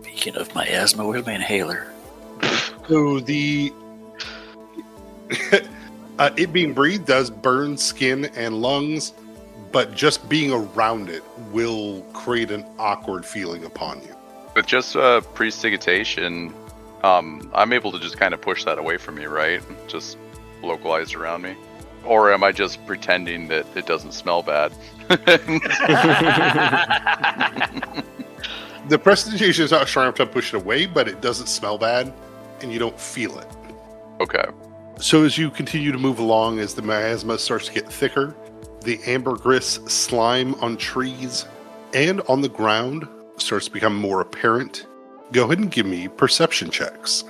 Speaking of miasma, where's my inhaler? So the it being breathed does burn skin and lungs, but just being around it will create an awkward feeling upon you. With just prestigitation, I'm able to just kind of push that away from me, right? Just localized around me. Or am I just pretending that it doesn't smell bad? The prestidigitation is not strong enough to push it away, but it doesn't smell bad, and you don't feel it. Okay. So as you continue to move along, as the miasma starts to get thicker, the ambergris slime on trees and on the ground starts to become more apparent. Go ahead and give me perception checks.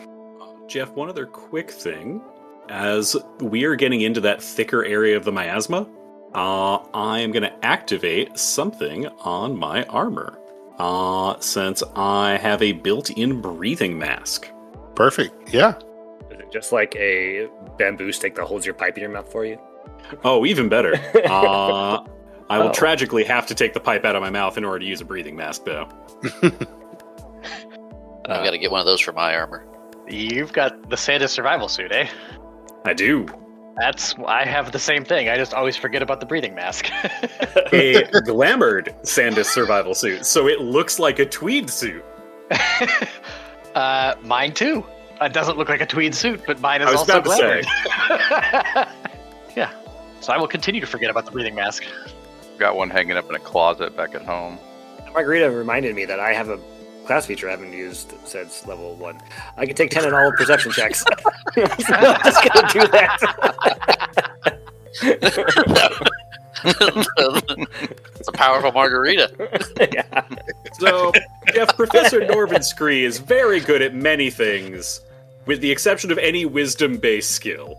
Jeff, one other quick thing. As we are getting into that thicker area of the miasma, I am going to activate something on my armor. Since I have a built-in breathing mask. Perfect. Yeah. Is it just like a bamboo stick that holds your pipe in your mouth for you? Oh, even better. I will Oh. tragically have to take the pipe out of my mouth in order to use a breathing mask, though. I've got to get one of those for my armor. You've got the Santa survival suit, eh? I do. I have the same thing. I just always forget about the breathing mask. A glamored Sandus survival suit, so it looks like a tweed suit. Mine too. It doesn't look like a tweed suit, but mine is I was also about to say. glamored. Yeah. So I will continue to forget about the breathing mask. Got one hanging up in a closet back at home. Margarita reminded me that I have a class feature I haven't used since level 1. I can take 10 in all perception checks. So I'm just gonna do that. It's a powerful margarita. Yeah. So, Jeff, Professor Norvin Scree is very good at many things, with the exception of any wisdom-based skill.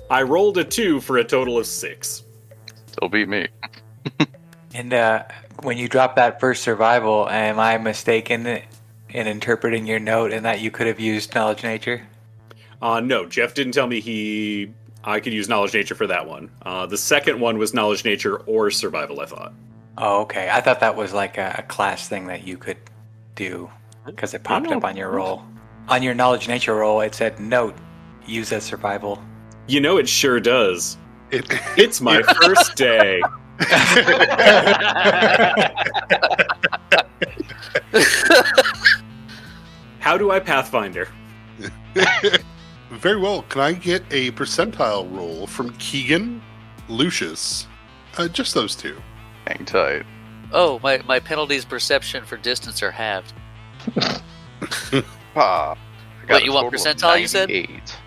I rolled a 2 for a total of 6. Still beat me. And when you drop that first survival, am I mistaken in interpreting your note in that you could have used knowledge nature? No, Jeff didn't tell me I could use knowledge nature for that one. The second one was knowledge nature or survival, I thought. Oh, okay. I thought that was like a class thing that you could do because it popped up on your roll. On your knowledge nature roll, it said note, use as survival. You know it sure does. It's my first day. How do I Pathfinder? Very well. Can I get a percentile roll from Keegan, Lucius? Just those two. Hang tight. Oh, my penalties perception for distance are halved. Ah, Wait, you want percentile, you said? 98.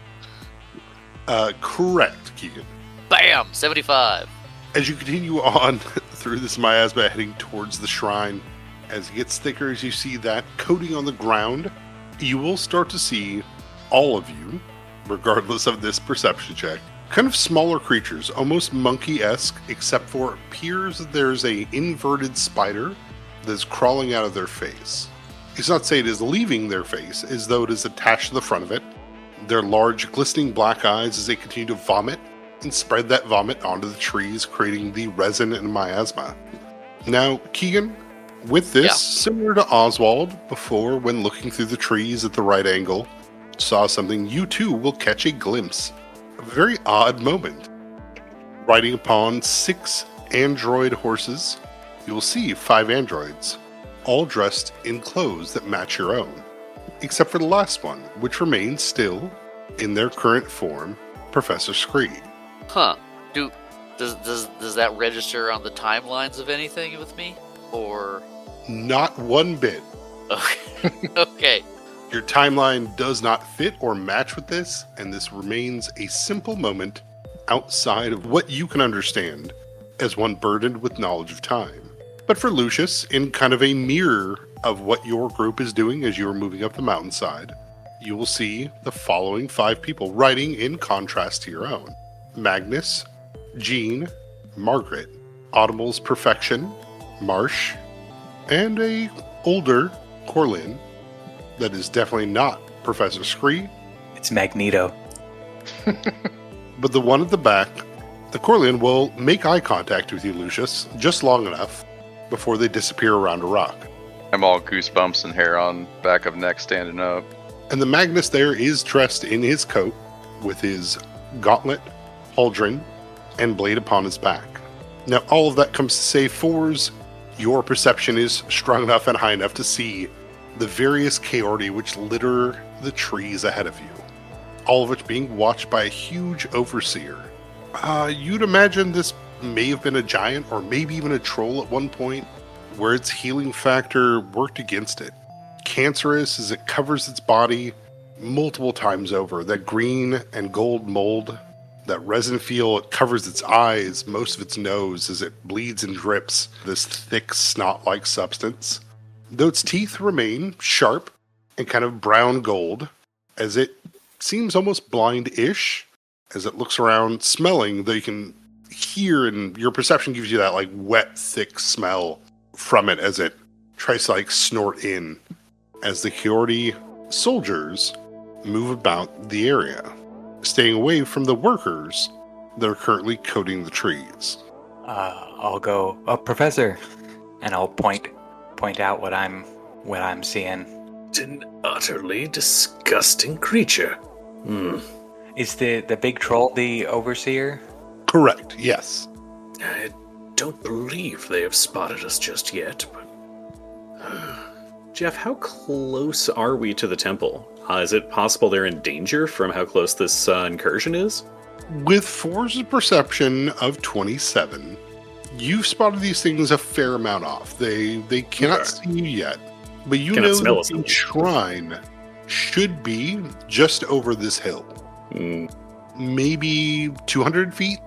Correct, Keegan. Bam! 75. As you continue on through this miasma heading towards the shrine, as it gets thicker, as you see that coating on the ground, you will start to see all of you, regardless of this perception check, kind of smaller creatures, almost monkey-esque, except for it appears that there's a inverted spider that's crawling out of their face. It's not to say it is leaving their face, as though it is attached to the front of it. Their large, glistening black eyes as they continue to vomit and spread that vomit onto the trees, creating the resin and miasma. Now, Keegan, with this, similar to Oswald before when looking through the trees at the right angle, saw something, you too will catch a glimpse. A very odd moment. Riding upon 6 android horses, you will see 5 androids, all dressed in clothes that match your own, except for the last one, which remains still, in their current form, Professor Scree. Huh. Does that register on the timelines of anything with me? Or... Not one bit. Okay. Okay. Your timeline does not fit or match with this, and this remains a simple moment outside of what you can understand as one burdened with knowledge of time. But for Lucius, in kind of a mirror of what your group is doing as you are moving up the mountainside, you will see the following 5 people riding in contrast to your own. Magnus, Jean, Margaret, Audible's Perfection, Marsh, and a older Corlin that is definitely not Professor Scree. It's Magneto. But the one at the back, the Corlin, will make eye contact with you, Lucius, just long enough before they disappear around a rock. I'm all goosebumps and hair on back of neck standing up. And the Magnus there is dressed in his coat with his gauntlet, pauldron, and blade upon his back. Now, all of that comes to say, Fours, your perception is strong enough and high enough to see the various chaordi which litter the trees ahead of you, all of which being watched by a huge overseer. You'd imagine this may have been a giant or maybe even a troll at one point, where its healing factor worked against it. Cancerous as it covers its body multiple times over. That green and gold mold, that resin feel, it covers its eyes, most of its nose, as it bleeds and drips this thick snot-like substance. Though its teeth remain sharp and kind of brown gold, as it seems almost blind-ish, as it looks around smelling, though you can hear, and your perception gives you that like wet, thick smell from it as it tries to like snort in, as the Chaordi soldiers move about the area, staying away from the workers that are currently coating the trees. I'll go, Professor, and I'll point out what I'm seeing. It's an utterly disgusting creature. Is the big troll the overseer? Correct, yes. I don't believe they have spotted us just yet, but... Jeff, how close are we to the temple? Is it possible they're in danger from how close this incursion is? With Fours' perception of 27, you've spotted these things a fair amount off. They cannot see you yet, but you know that the shrine should be just over this hill. Maybe 200 feet,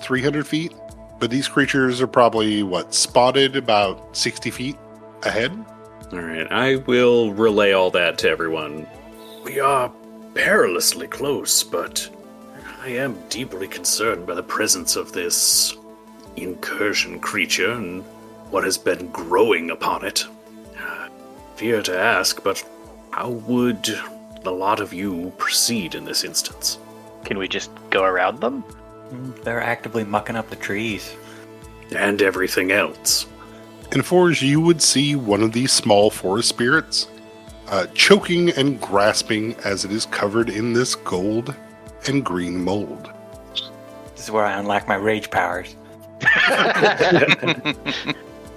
300 feet, but these creatures are probably, spotted about 60 feet ahead? Alright, I will relay all that to everyone. We are perilously close, but I am deeply concerned by the presence of this incursion creature and what has been growing upon it. Fear to ask, but how would the lot of you proceed in this instance? Can we just go around them? They're actively mucking up the trees. And everything else. And Forge, you would see one of these small forest spirits choking and grasping as it is covered in this gold and green mold. This is where I unlock my rage powers.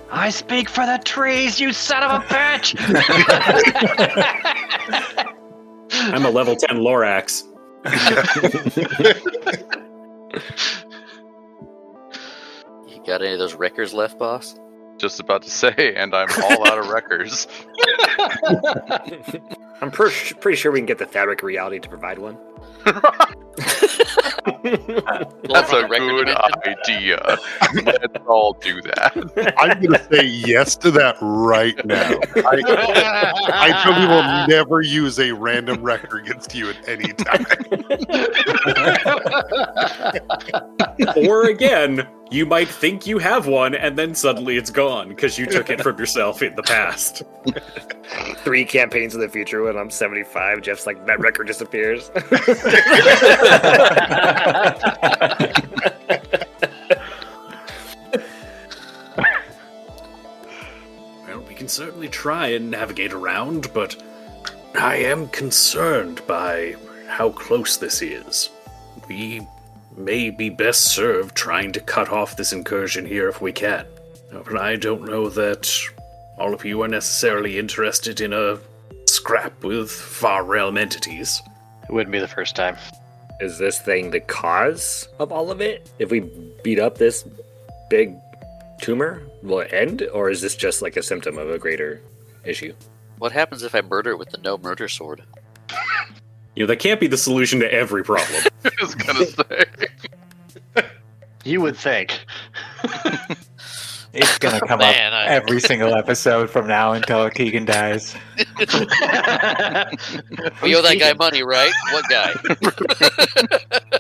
I speak for the trees, you son of a bitch! I'm a level 10 Lorax. You got any of those wreckers left, boss? Just about to say, and I'm all out of wreckers. I'm pretty sure we can get the fabric reality to provide one. That's a good idea. Let's all do that. I'm going to say yes to that right now. I tell people never use a random wrecker against you at any time. Or again, you might think you have one, and then suddenly it's gone because you took it from yourself in the past. 3 campaigns in the future when I'm 75, Jeff's like, that record disappears. Well, we can certainly try and navigate around, but I am concerned by how close this is. We may be best served trying to cut off this incursion here if we can. But I don't know that all of you are necessarily interested in a scrap with far realm entities. It wouldn't be the first time. Is this thing the cause of all of it? If we beat up this big tumor, will it end? Or is this just like a symptom of a greater issue? What happens if I murder it with the no murder sword? You know, that can't be the solution to every problem. I was gonna say. You would think. It's gonna come Man, up every single episode from now until Keegan dies. We owe that guy money, right? What guy?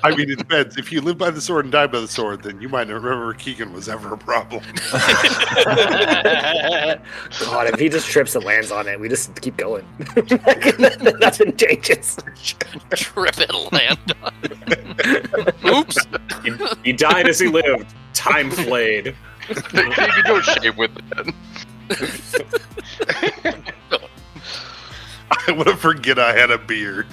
I mean, it depends. If you live by the sword and die by the sword, then you might not remember Keegan was ever a problem. God, if he just trips and lands on it, we just keep going. Nothing changes. Trip and land on it. Oops. He died as he lived. Time flayed. You can go shave with it. I want to forget I had a beard.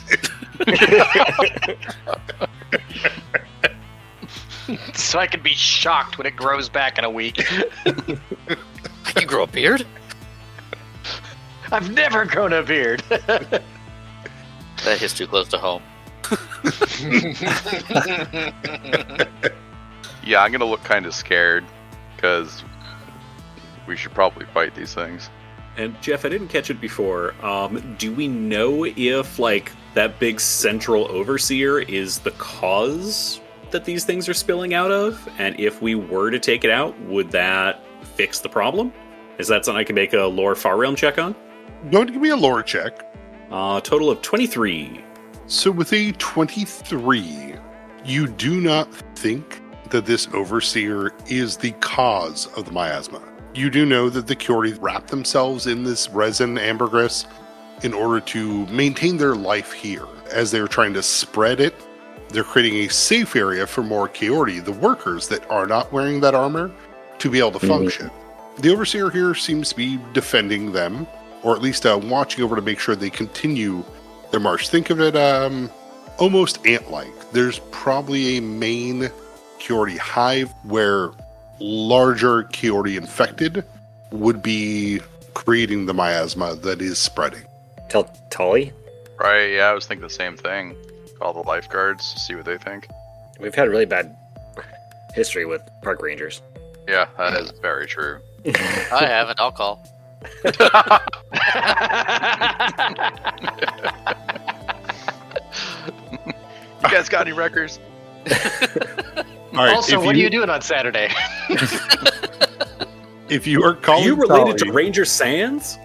So I can be shocked when it grows back in a week. I can grow a beard? I've never grown a beard. That hits too close to home. Yeah, I'm gonna look kind of scared, because we should probably fight these things. And Jeff, I didn't catch it before. Do we know if, like, that big central overseer is the cause that these things are spilling out of? And if we were to take it out, would that fix the problem? Is that something I can make a lore far realm check on? Go ahead and give me a lore check. Total of 23. So with a 23, you do not think that this overseer is the cause of the miasma. You do know that the Kiori wrap themselves in this resin ambergris in order to maintain their life here. As they're trying to spread it, they're creating a safe area for more Kiori, the workers that are not wearing that armor, to be able to function. The overseer here seems to be defending them, or at least watching over to make sure they continue their march. Think of it almost ant-like. There's probably a main Kiori hive where larger Kiori infected would be creating the miasma that is spreading. Tell Tully? Right, yeah, I was thinking the same thing. Call the lifeguards, see what they think. We've had really bad history with park rangers. Yeah, that is very true. I haven't. I'll call. You guys got any wreckers? All right, Also, if what are you doing on Saturday? If you are Are calling you related Tolly, to Ranger Sands?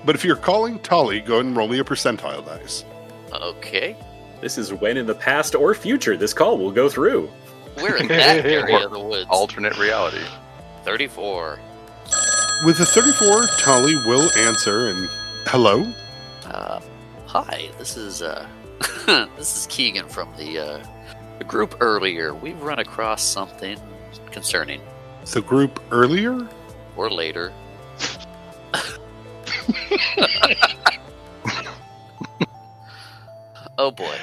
but if you're calling Tolly, go ahead and roll me a percentile dice. Okay. This is when in the past or future this call will go through. We're in that area of the woods. Alternate reality. 34. With a 34, Tolly will answer and hello. Hi, this is this is Keegan from the group earlier. We've run across something concerning. The group earlier? Or later. Oh boy.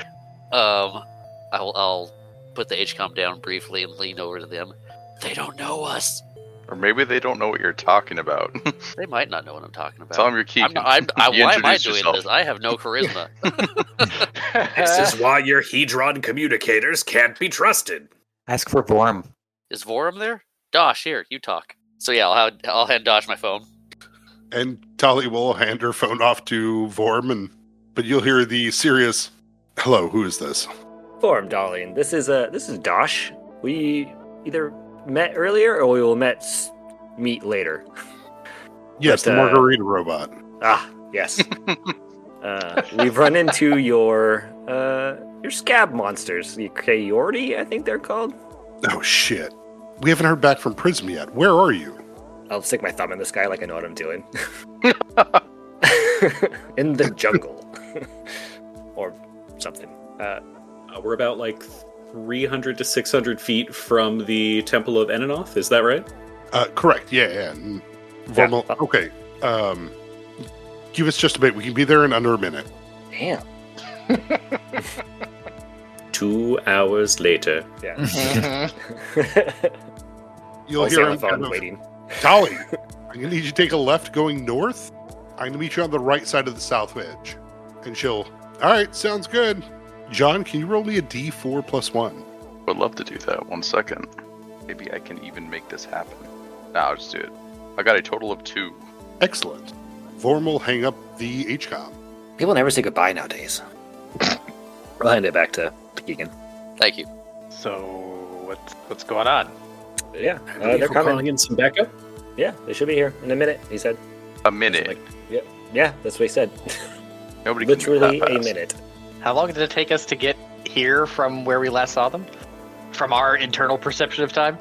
I'll put the HCOM down briefly and lean over to them. They don't know us. Or maybe they don't know what you're talking about. They might not know what I'm talking about. Tell them you're Keegan. Why am I introduce doing yourself. this? I have no charisma. This is why your Hedron communicators can't be trusted. Ask for Vorm. Is Vorum there? Dosh, here, you talk. So yeah, I'll hand Dosh my phone. And Tolly will hand her phone off to Vorm, but you'll hear the serious, hello, who is this? Form, darling. This is Dosh. We either met earlier or we will meet later. Yes, But, the margarita robot. Ah, yes. We've run into your scab monsters, the Coyote, I think they're called. Oh, shit. We haven't heard back from Prism yet. Where are you? I'll stick my thumb in the sky like I know what I'm doing. In the jungle. Or something. We're about like 300 to 600 feet from the Temple of Eninoth. Is that right? Correct, yeah. And Vorm will- okay. Give us just a bit. We can be there in under a minute. Damn. 2 hours later. Yeah. You'll I'll hear on him the phone kind of, waiting. Tolly, I'm going to need you to take a left going north. I'm going to meet you on the right side of the south edge. And she'll, all right, sounds good. John, can you roll me a D4 plus 1? Would love to do that. 1 second. Maybe I can even make this happen. Nah, I'll just do it. I got a total of 2. Excellent. Vorm will hang up the HCOM. People never say goodbye nowadays. I'll hand it back to Keegan. Thank you. So, what's going on? Yeah, Ready they're for coming. calling in some backup? Yeah, they should be here in a minute, he said. A minute. Like, yeah, that's what he said. Nobody can move Literally that a fast. minute. How long did it take us to get here from where we last saw them? From our internal perception of time?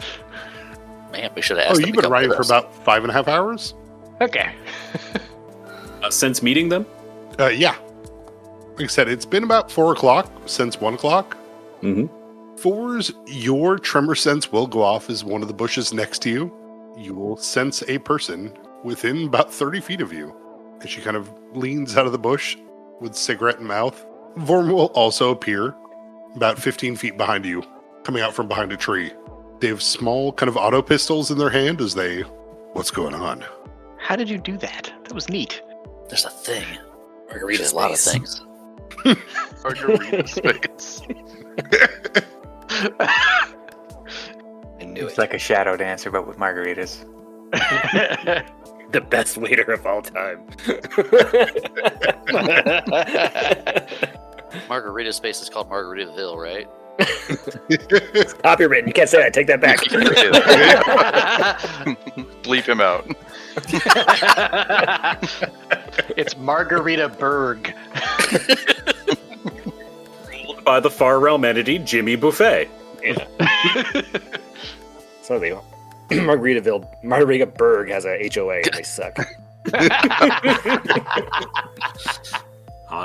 Man, we should have asked Oh, them you've to been come riding with for us. about 5.5 hours? Okay. Since meeting them? Yeah. Like I said, it's been about 4 o'clock since 1 o'clock. Mm-hmm. Fours, your tremor sense will go off as one of the bushes next to you. You will sense a person within about 30 feet of you. And she kind of leans out of the bush with cigarette in mouth. Vorm will also appear about 15 feet behind you, coming out from behind a tree. They have small kind of auto pistols in their hand as they... What's going on? How did you do that? That was neat. There's a thing. Margarita There's a lot of space. things. Margarita space. I knew It's it. like a shadow dancer, but with margaritas. The best waiter of all time. Margarita space is called Margaritaville, right? Copyrighted. You can't say that. Take that back. Bleep him out. It's Margarita Berg. By the Far Realm entity, Jimmy Buffet. So they Margarita Berg has a HOA and they suck.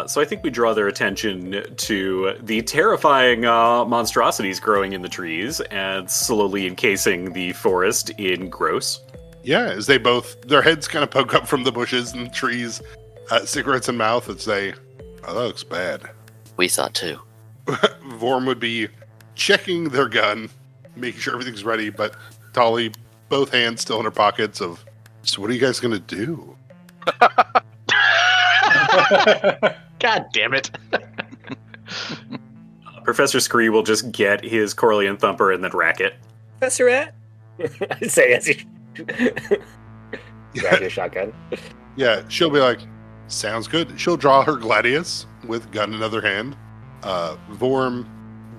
So I think we draw their attention to the terrifying monstrosities growing in the trees and slowly encasing the forest in gross. Yeah, as they both, their heads kind of poke up from the bushes and trees, cigarettes in mouth, and say, oh, that looks bad. We thought too. Vorm would be checking their gun, making sure everything's ready, but Tolly, both hands still in her pockets of, so what are you guys going to do? God damn it. Professor Scree will just get his Corleone Thumper and then rack it. Professor Rat? I'd say as you grab your shotgun. Yeah, she'll be like, sounds good. She'll draw her gladius with gun in other hand. Vorm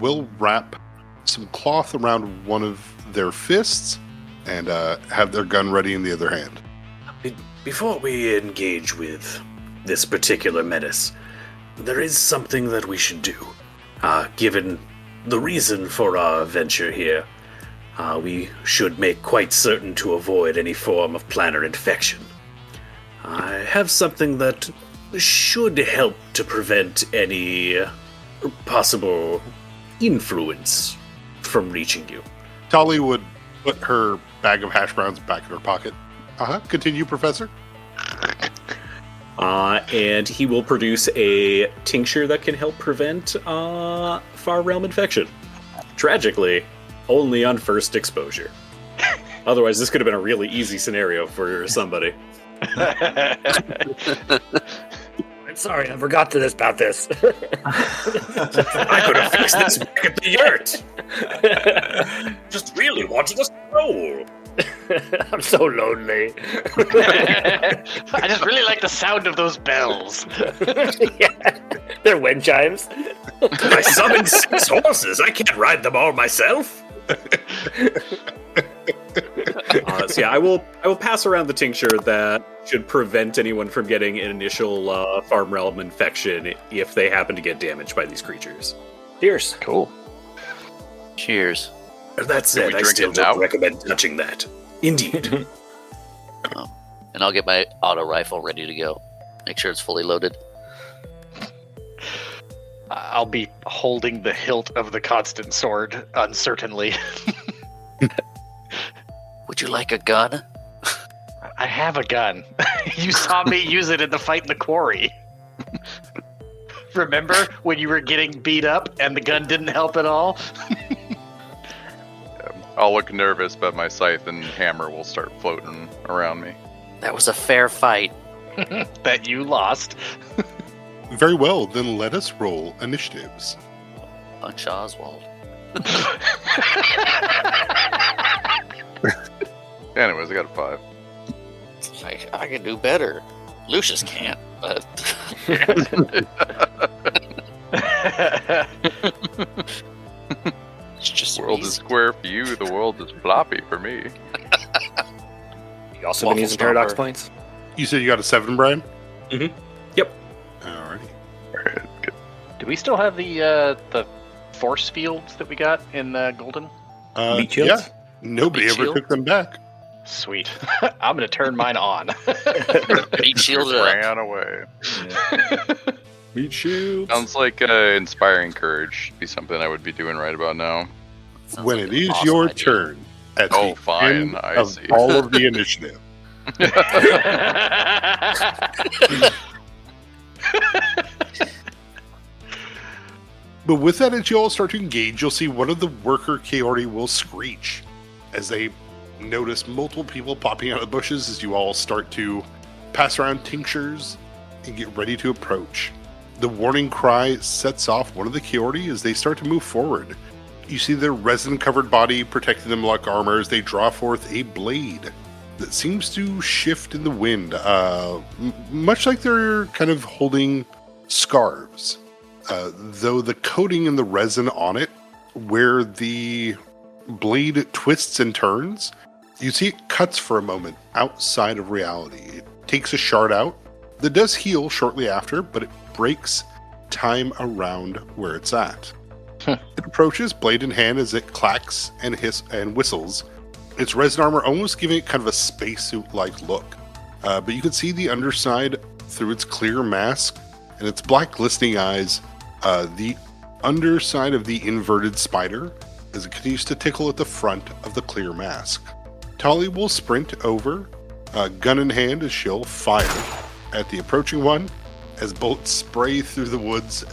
will wrap some cloth around one of their fists and have their gun ready in the other hand. Before we engage with this particular menace, there is something that we should do. Given the reason for our venture here, we should make quite certain to avoid any form of plantar infection. I have something that should help to prevent any possible influence from reaching you. Tali would put her bag of hash browns back in her pocket. Continue, Professor. And he will produce a tincture that can help prevent far realm infection. Tragically, only on first exposure. Otherwise, this could have been a really easy scenario for somebody. I'm sorry, I forgot about this. I could have fixed this back at the yurt. Just really wanted to stroll. I'm so lonely. I just really like the sound of those bells. Yeah, they're wind chimes. I summoned 6 horses. I can't ride them all myself. So yeah, I will pass around the tincture that should prevent anyone from getting an initial farm realm infection if they happen to get damaged by these creatures. Cheers. Cool. Cheers. That said, I still don't recommend touching that. Indeed. And I'll get my auto rifle ready to go. Make sure it's fully loaded. I'll be holding the hilt of the constant sword uncertainly. Would you like a gun? I have a gun. You saw me use it in the fight in the quarry. Remember when you were getting beat up and the gun didn't help at all? I'll look nervous, but my scythe and hammer will start floating around me. That was a fair fight. That you lost. Very well, then let us roll initiatives. Punch Oswald. Anyways, I got a 5. I can do better. Lucius can't, but... It's just The world is square for you, the world is floppy for me. You also been using paradox points? You said you got a 7, Brian? Mm-hmm. Yep. Alrighty. Alright, good. Do we still have the force fields that we got in Golden? Meat shields? Yeah. Nobody Meat ever shield? took them back. Sweet. I'm going to turn mine on. Meat shield up. Ran away. Meat shields. Sounds like inspiring courage should be something I would be doing right about now. Sounds When like it an is awesome your idea. turn at Oh, the fine, end I of see. all of the initiative. But with that, as you all start to engage, you'll see one of the worker Kaori will screech as they notice multiple people popping out of the bushes as you all start to pass around tinctures and get ready to approach. The warning cry sets off one of the Kaori as they start to move forward. You see their resin-covered body protecting them like armor as they draw forth a blade that seems to shift in the wind, much like they're kind of holding scarves. Though the coating and the resin on it, where the blade twists and turns, you see it cuts for a moment outside of reality. It takes a shard out that does heal shortly after, but it breaks time around where it's at. It approaches, blade in hand, as it clacks and hiss and whistles. Its resin armor almost giving it kind of a spacesuit-like look. But you can see the underside through its clear mask and its black glistening eyes. The underside of the inverted spider as it continues to tickle at the front of the clear mask. Tali will sprint over, gun in hand, as she'll fire at the approaching one as bullets spray through the woods,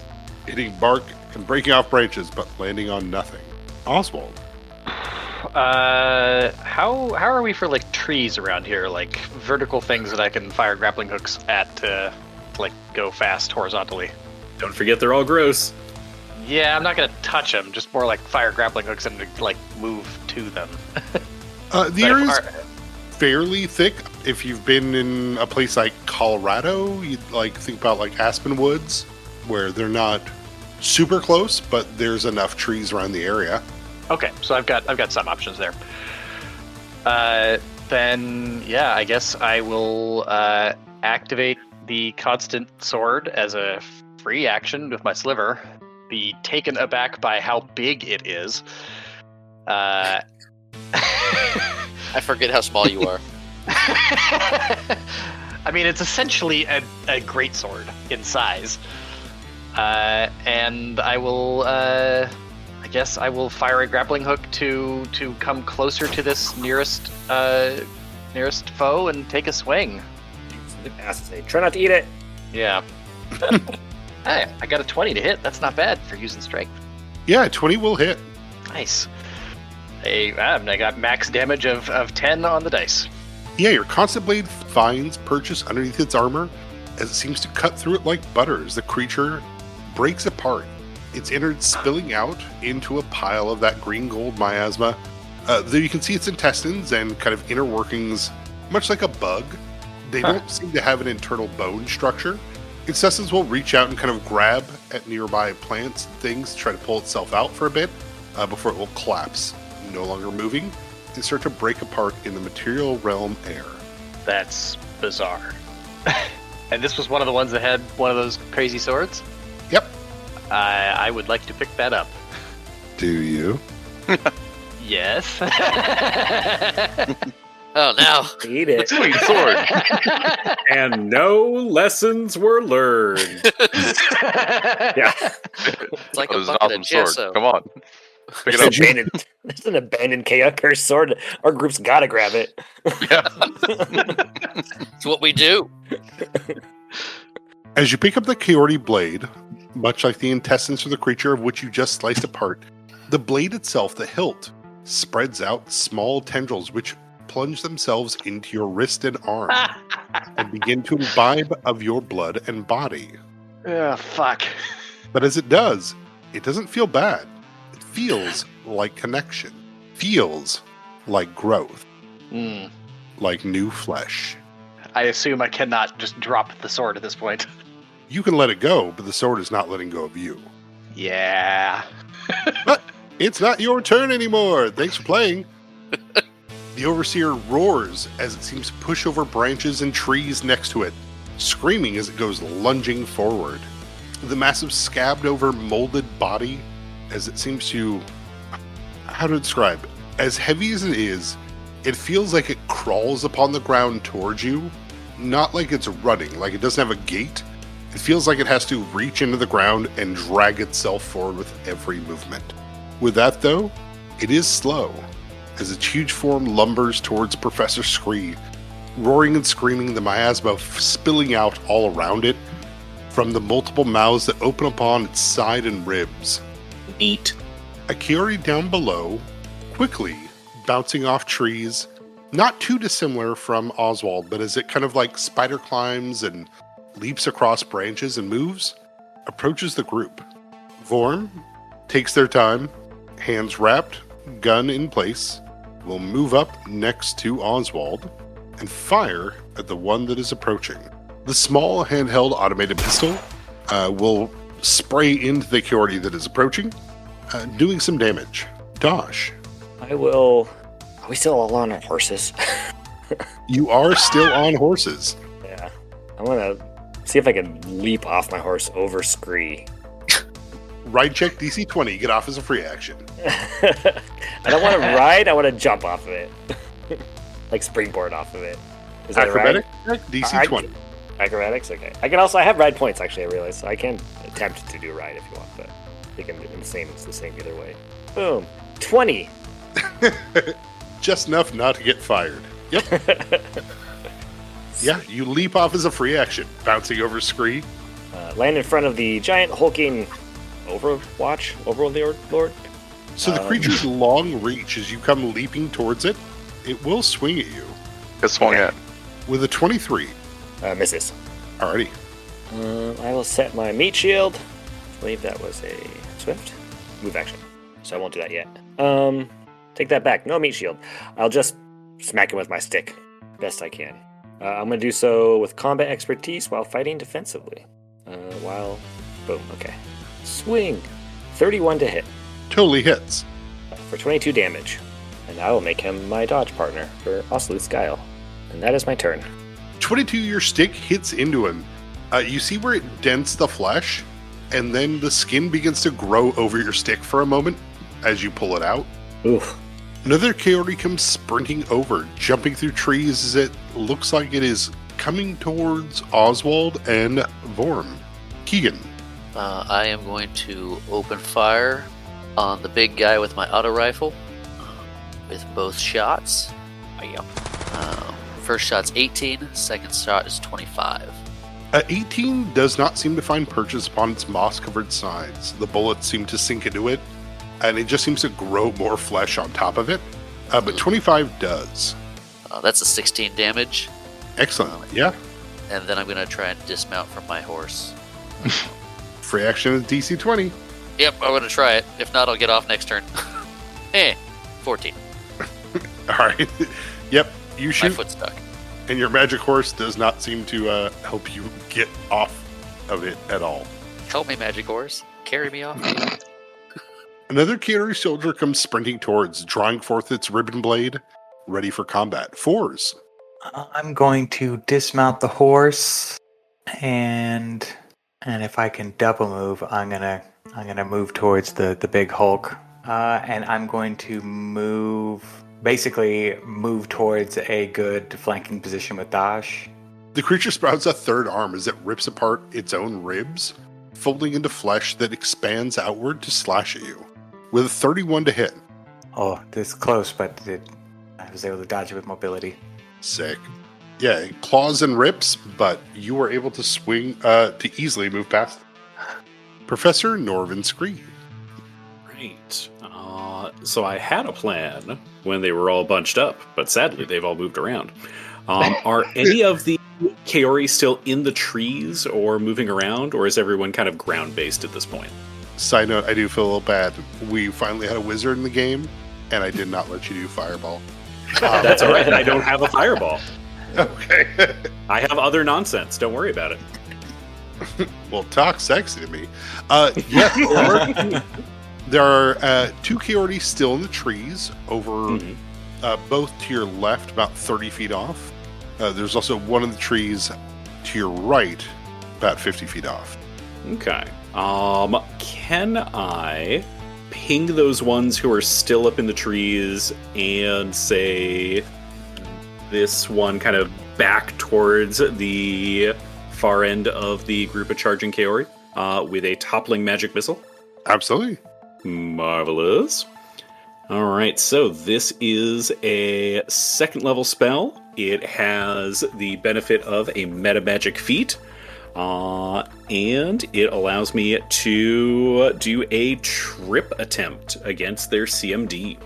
hitting bark and breaking off branches, but landing on nothing. Oswald. How are we for like trees around here? Like vertical things that I can fire grappling hooks at to like go fast horizontally. Don't forget they're all gross. Yeah, I'm not gonna touch them. Just more like fire grappling hooks and like move to them. The area is fairly thick. If you've been in a place like Colorado, you'd like think about like Aspen Woods, where they're not super close, but there's enough trees around the area. Okay, so I've got some options there. Then yeah, I guess I will activate the constant sword as a free action with my sliver. Be taken aback by how big it is. I forget how small you are. I mean, it's essentially a greatsword in size. And I will, I guess I will fire a grappling hook to come closer to this nearest foe and take a swing. Try not to eat it. Yeah. Hey, I got a 20 to hit. That's not bad for using strength. Yeah, 20 will hit. Nice. I got max damage of 10 on the dice. Yeah, your Constant Blade finds purchase underneath its armor as it seems to cut through it like butter as the creature breaks apart, its innards spilling out into a pile of that green gold miasma. Though you can see its intestines and kind of inner workings, much like a bug. They don't seem to have an internal bone structure. Intestines will reach out and kind of grab at nearby plants and things to try to pull itself out for a bit before it will collapse, no longer moving, and start to break apart in the material realm air. That's bizarre. And this was one of the ones that had one of those crazy swords? Yep. I would like to pick that up. Do you? Yes. Oh, now. Eat it. Sweet sword. And no lessons were learned. Yeah. It's like That a was an bucket awesome of sword. gesso. Come on. Pick it up. It's an abandoned chaos curse sword. Our group's gotta grab it. Yeah. It's what we do. As you pick up the Coyote blade, much like the intestines of the creature of which you just sliced apart, the blade itself, the hilt, spreads out small tendrils which plunge themselves into your wrist and arm and begin to imbibe of your blood and body. Oh, fuck. But as it does, it doesn't feel bad. It feels like connection. Feels like growth. Mm. Like new flesh. I assume I cannot just drop the sword at this point. You can let it go, but the sword is not letting go of you. Yeah. But it's not your turn anymore. Thanks for playing. The Overseer roars as it seems to push over branches and trees next to it, screaming as it goes lunging forward. The massive scabbed over molded body, as it seems to... How to describe? As heavy as it is, it feels like it crawls upon the ground towards you. Not like it's running, like it doesn't have a gait. It feels like it has to reach into the ground and drag itself forward with every movement. With that, though, it is slow, as its huge form lumbers towards Professor Scree, roaring and screaming, the miasma spilling out all around it from the multiple mouths that open upon its side and ribs. Eat. A Kiori down below, quickly bouncing off trees, not too dissimilar from Oswald, but as it kind of like spider climbs and leaps across branches and moves, approaches the group. Vorm takes their time, hands wrapped, gun in place, will move up next to Oswald and fire at the one that is approaching. The small handheld automated pistol will spray into the Kiori that is approaching, doing some damage. Dosh. I will... Are we still all on our horses? You are still on horses. Yeah. I'm gonna see if I can leap off my horse over Scree. Ride check DC 20, get off as a free action. I don't want to ride, I want to jump off of it. Like springboard off of it. Is that Acrobatic right? check, DC 20. Acrobatics? Okay. I have ride points, actually, I realize. So I can attempt to do ride if you want, but they can do it's the same either way. Boom. 20! Just enough not to get fired. Yep. Yeah, you leap off as a free action, bouncing over Scree. Land in front of the giant hulking Overlord Lord. So the creature's long reach as you come leaping towards it, it will swing at you. Get swung at. With a 23. Misses. Alrighty. I will set my meat shield. I believe that was a swift move action, so I won't do that yet. Take that back. No meat shield. I'll just smack him with my stick, best I can. I'm gonna do so with combat expertise while fighting defensively. Boom. Okay. Swing. 31 to hit Totally hits. for 22 damage. And I will make him my dodge partner for Osluth's Guile. And that is my turn. 22, your stick hits into him. You see where it dents the flesh, and then the skin begins to grow over your stick for a moment as you pull it out. Oof. Another coyote comes sprinting over, jumping through trees as it looks like it is coming towards Oswald and Vorm. Keegan. I am going to open fire on the big guy with my auto rifle with both shots. First shot's 18, second shot is 25. 18 does not seem to find purchase upon its moss-covered sides. The bullets seem to sink into it, and it just seems to grow more flesh on top of it. But 25 does. That's a 16 damage. Excellent, yeah. And then I'm going to try and dismount from my horse. Free action is DC 20. Yep, I'm going to try it. If not, I'll get off next turn. 14. Alright. Yep, you My shoot, foot's stuck. and your magic horse does not seem to help you get off of it at all. Help me, magic horse. Carry me off. Another Kiari soldier comes sprinting towards, drawing forth its ribbon blade, ready for combat. 4s. I'm going to dismount the horse, and if I can double move, I'm gonna move towards the big Hulk, and I'm going to move towards a good flanking position with Dash. The creature sprouts a third arm as it rips apart its own ribs, folding into flesh that expands outward to slash at you. With a 31 to hit. Oh, this is close, but I was able to dodge it with mobility. Sick. Yeah, it claws and rips, but you were able to swing to easily move past. Professor Norvin Scree. Right. So I had a plan when they were all bunched up, but sadly they've all moved around. Are any of the Kaori still in the trees or moving around, or is everyone kind of ground-based at this point? Side note, I do feel a little bad. We finally had a wizard in the game, and I did not let you do fireball. That's all right. I don't have a fireball. Okay. I have other nonsense. Don't worry about it. Well, talk sexy to me. Yes, there are 2 Kiordi still in the trees, over both to your left, about 30 feet off. There's also one in the trees to your right, about 50 feet off. Okay. Can I ping those ones who are still up in the trees and say this one kind of back towards the far end of the group of charging Kaori with a toppling magic missile? Absolutely. Marvelous. Alright, so this is a 2nd level spell. It has the benefit of a meta magic feat. And it allows me to do a trip attempt against their CMD,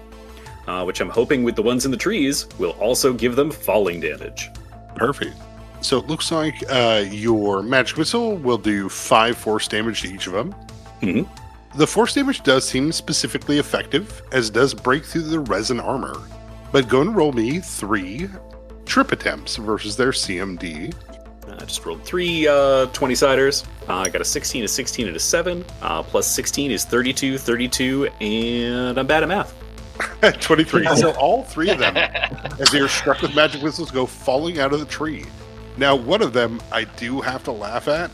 which I'm hoping with the ones in the trees will also give them falling damage. Perfect. So it looks like your magic missile will do 5 force damage to each of them. Mm-hmm. The force damage does seem specifically effective, as it does break through the resin armor. But go and roll me 3 trip attempts versus their CMD. I just rolled 3 20-siders. I got a 16, a 16, and a 7. Plus 16 is 32, 32, and I'm bad at math. 23. So all 3 of them, as they are struck with magic missiles, go falling out of the tree. Now, one of them I do have to laugh at,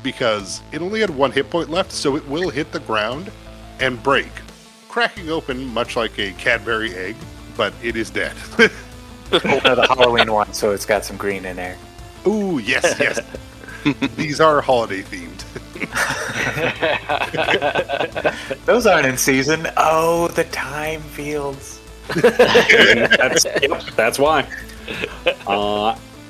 because it only had 1 hit point left, so it will hit the ground and break, cracking open much like a Cadbury egg, but it is dead. The Halloween one, so it's got some green in there. Ooh, yes, yes. These are holiday themed. Those aren't in season. Oh, the time fields. That's why.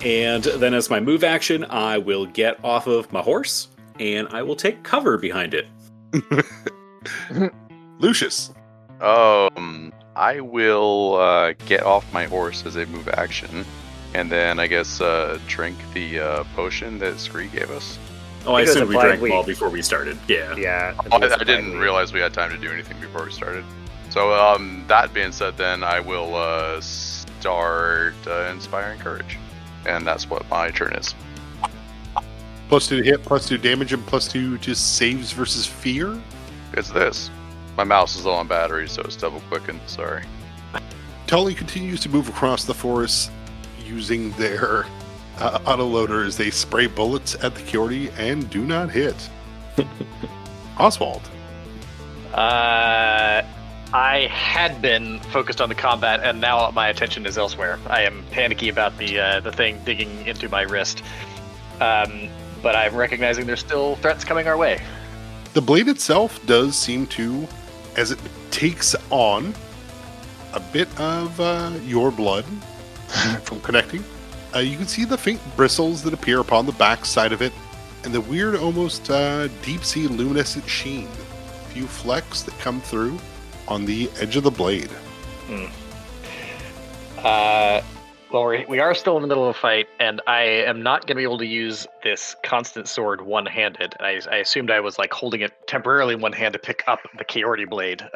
And then as my move action, I will get off of my horse, and I will take cover behind it. Lucius. I will get off my horse as a move action, and then I guess drink the potion that Scree gave us. Oh, I Because assumed we applied drank them all week. before we started. Yeah. Yeah. I didn't realize we had time to do anything before we started. So that being said, then I will start Inspiring Courage. And that's what my turn is. +2 to hit, +2 damage, and +2 to saves versus fear. It's this. My mouse is low on battery, so it's double clicking. Sorry. Tully continues to move across the forest using their autoloader as they spray bullets at the Kiordi and do not hit. Oswald. I had been focused on the combat, and now my attention is elsewhere. I am panicky about the thing digging into my wrist, but I'm recognizing there's still threats coming our way. The blade itself does seem to, as it takes on a bit of your blood from connecting, you can see the faint bristles that appear upon the back side of it, and the weird, almost deep-sea luminescent sheen. A few flecks that come through on the edge of the blade. Well, we are still in the middle of a fight, and I am not going to be able to use this constant sword one-handed. I assumed I was like holding it temporarily in one hand to pick up the Kiordi blade,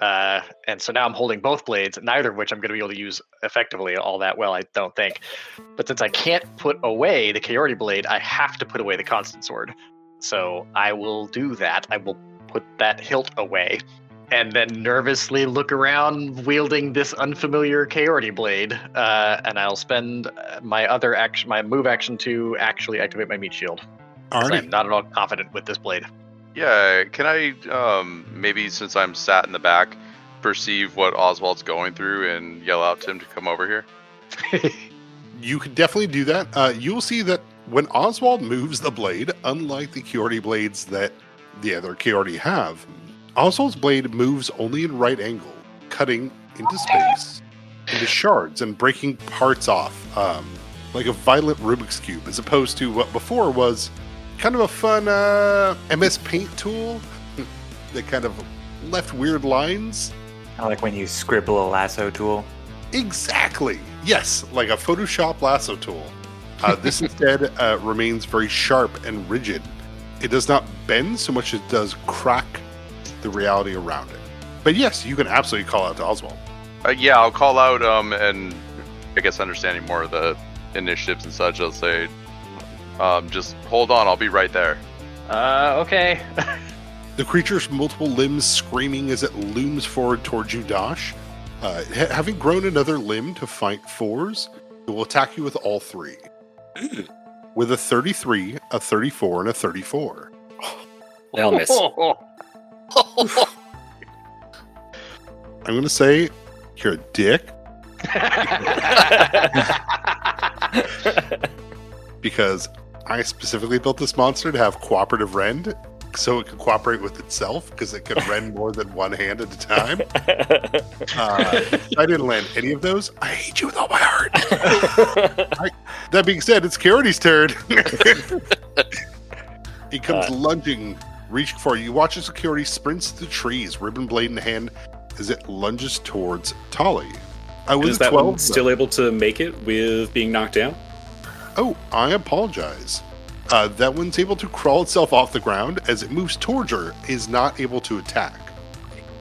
and so now I'm holding both blades, neither of which I'm going to be able to use effectively all that well, I don't think. But since I can't put away the Kiordi blade, I have to put away the constant sword. So I will do that. I will put that hilt away, and then nervously look around wielding this unfamiliar Kiordi blade, and I'll spend my move action to actually activate my meat shield. I'm not at all confident with this blade. Yeah, can I, maybe since I'm sat in the back, perceive what Oswald's going through and yell out to him to come over here? You could definitely do that. You'll see that when Oswald moves the blade, unlike the Kiordi blades that the other Kiordi have, Oswald's blade moves only in right angle, cutting into space, into shards, and breaking parts off, like a violent Rubik's Cube, as opposed to what before was kind of a fun MS Paint tool that kind of left weird lines. I like when you scribble a lasso tool. Exactly. Yes, like a Photoshop lasso tool. This instead remains very sharp and rigid. It does not bend so much as it does crack the reality around it. But yes, you can absolutely call out to Oswald. Yeah, I'll call out, and I guess understanding more of the initiatives and such, I'll say, just hold on, I'll be right there. Okay. The creature's multiple limbs screaming as it looms forward towards you, Dosh. Having grown another limb to fight fours, it will attack you with all three. With a 33, a 34, and a 34. They all miss. I'm going to say you're a dick. Because I specifically built this monster to have cooperative rend, so it could cooperate with itself, because it could rend more than one hand at a time. I didn't land any of those. I hate you with all my heart. That being said, it's Kiordi's turn. He comes lunging, reaching for you. You watch as Kiordi sprints to the trees, ribbon blade in hand, as it lunges towards Tali. Is that 12, one still able to make it with being knocked down? Oh, I apologize. That one's able to crawl itself off the ground as it moves towards her, is not able to attack.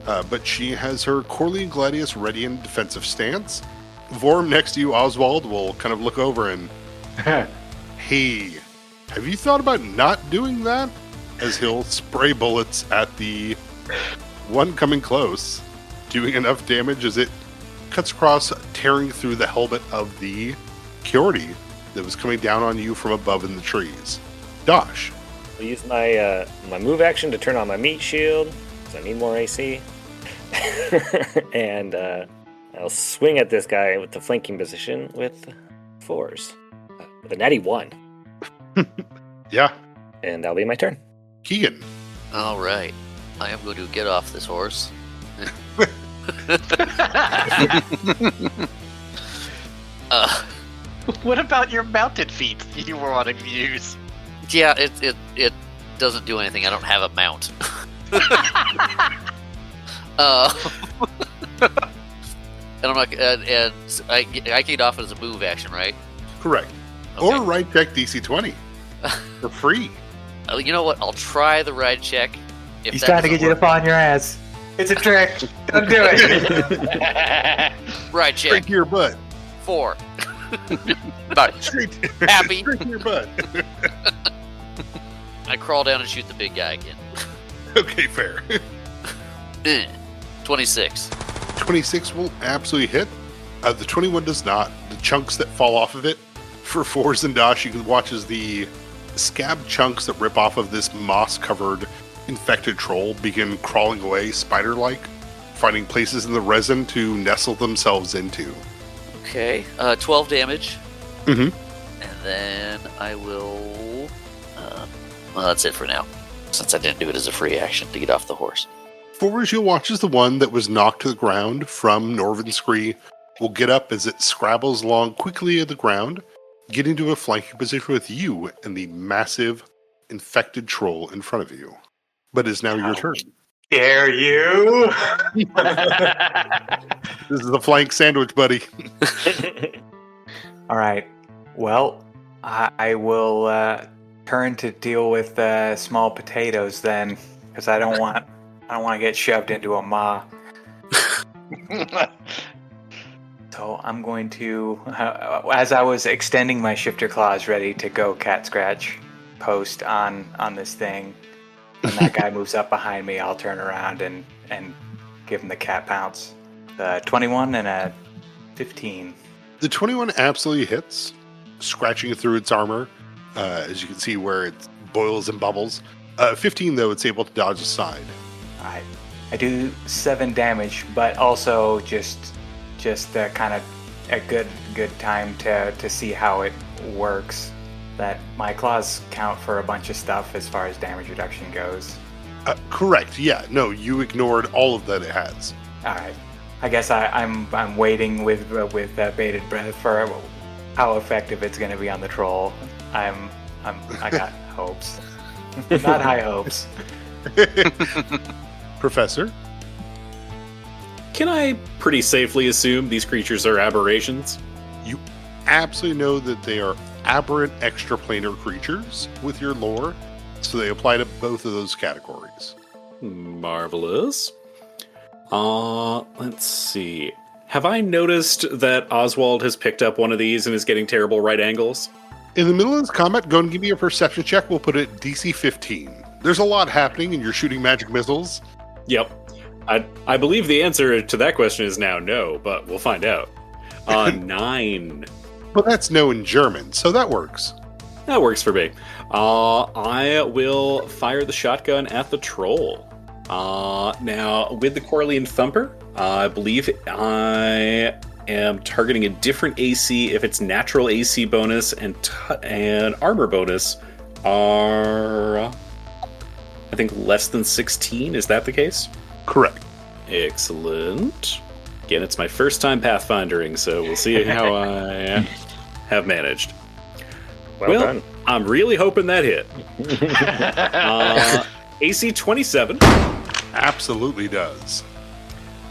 But she has her Corleone Gladius ready in defensive stance. Vorm next to you, Oswald, will kind of look over and, hey, have you thought about not doing that? As he'll spray bullets at the one coming close, doing enough damage as it cuts across, tearing through the helmet of the Kiordi that was coming down on you from above in the trees. Dosh. I'll use my my move action to turn on my meat shield, because I need more AC. And I'll swing at this guy with the flanking position with fours. With a natty 1. Yeah. And that'll be my turn. Keegan. All right. I am going to get off this horse. What about your mounted feet you were wanting to use? Yeah, it doesn't do anything. I don't have a mount. And I'm not. And I get off as a move action, right? Correct. Okay. Or ride check DC 20 for free. You know what? I'll try the ride check. If He's that trying to get doesn't you to fall on your ass. It's a trick. Don't do it. Ride check. Straight to your butt. 4. About Straight happy. Straight to your butt. I crawl down and shoot the big guy again. Okay, fair. 26. 26 will absolutely hit. The 21 does not. The chunks that fall off of it, for Forz and Dash, you can watch as the scab chunks that rip off of this moss-covered infected troll begin crawling away spider-like, finding places in the resin to nestle themselves into. Okay, 12 damage. Mm-hmm. And then I will... well, that's it for now, since I didn't do it as a free action to get off the horse. Forz, you'll watch as the one that was knocked to the ground from Norvin Scree will get up as it scrabbles along quickly at the ground, getting to a flanking position with you and the massive infected troll in front of you. But it's now your turn. Dare you? This is the flank sandwich, buddy. All right. Well, I will turn to deal with small potatoes then, because I don't want to get shoved into a maw. So I'm going to, as I was extending my shifter claws ready to go cat scratch post on this thing, when that guy moves up behind me, I'll turn around and give him the cat pounce. 21 and a 15. The 21 absolutely hits, scratching through its armor, as you can see where it boils and bubbles. 15, though, it's able to dodge aside. All right. I do 7 damage, but also just kind of a good time to see how it works. That my claws count for a bunch of stuff as far as damage reduction goes. Correct. Yeah. No, you ignored all of that it has. All right. I guess I'm waiting with bated breath for how effective it's going to be on the troll. I got hopes, not high hopes. Professor? Can I pretty safely assume these creatures are aberrations? You absolutely know that they are aberrant extraplanar creatures with your lore, so they apply to both of those categories. Marvelous. Let's see. Have I noticed that Oswald has picked up one of these and is getting terrible right angles? In the middle of this combat, go and give me a perception check. We'll put it DC 15. There's a lot happening, and you're shooting magic missiles. Yep. I believe the answer to that question is now no, but we'll find out. 9. Well, that's no in German, so that works. That works for me. I will fire the shotgun at the troll. Now, with the Corlean Thumper, I believe I am targeting a different AC if its natural AC bonus and armor bonus are, I think, less than 16. Is that the case? Correct. Excellent. Again, it's my first time pathfindering, so we'll see how I have managed. Well done. I'm really hoping that hit. AC 27. Absolutely does.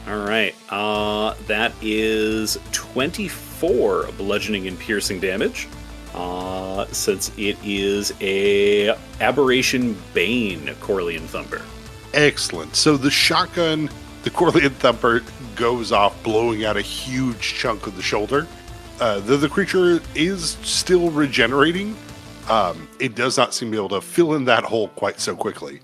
All right. That is 24 bludgeoning and piercing damage. Since it is a Aberration Bane Corlean Thumper. Excellent. So the shotgun, the Corlean Thumper, goes off, blowing out a huge chunk of the shoulder. Though the creature is still regenerating, it does not seem to be able to fill in that hole quite so quickly.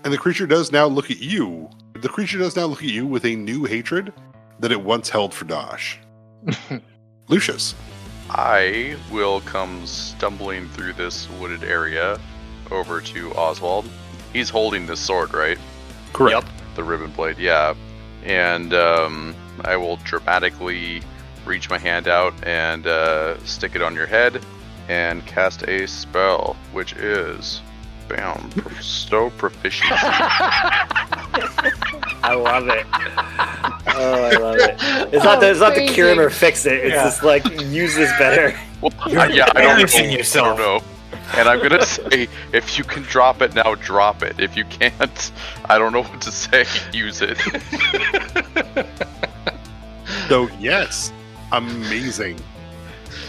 And the creature does now look at you. The creature does now look at you with a new hatred that it once held for Dosh. Lucius. I will come stumbling through this wooded area over to Oswald. He's holding this sword, right? Correct. Yep. The ribbon blade, yeah. And I will dramatically reach my hand out and stick it on your head and cast a spell, which is, bam, bestow proficiency. I love it. Oh, I love it. It's not the cure him or fix it. It's just like, use this better. Well, yeah, I don't know. And I'm going to say, if you can drop it now, drop it. If you can't, I don't know what to say. Use it. So, yes, amazing.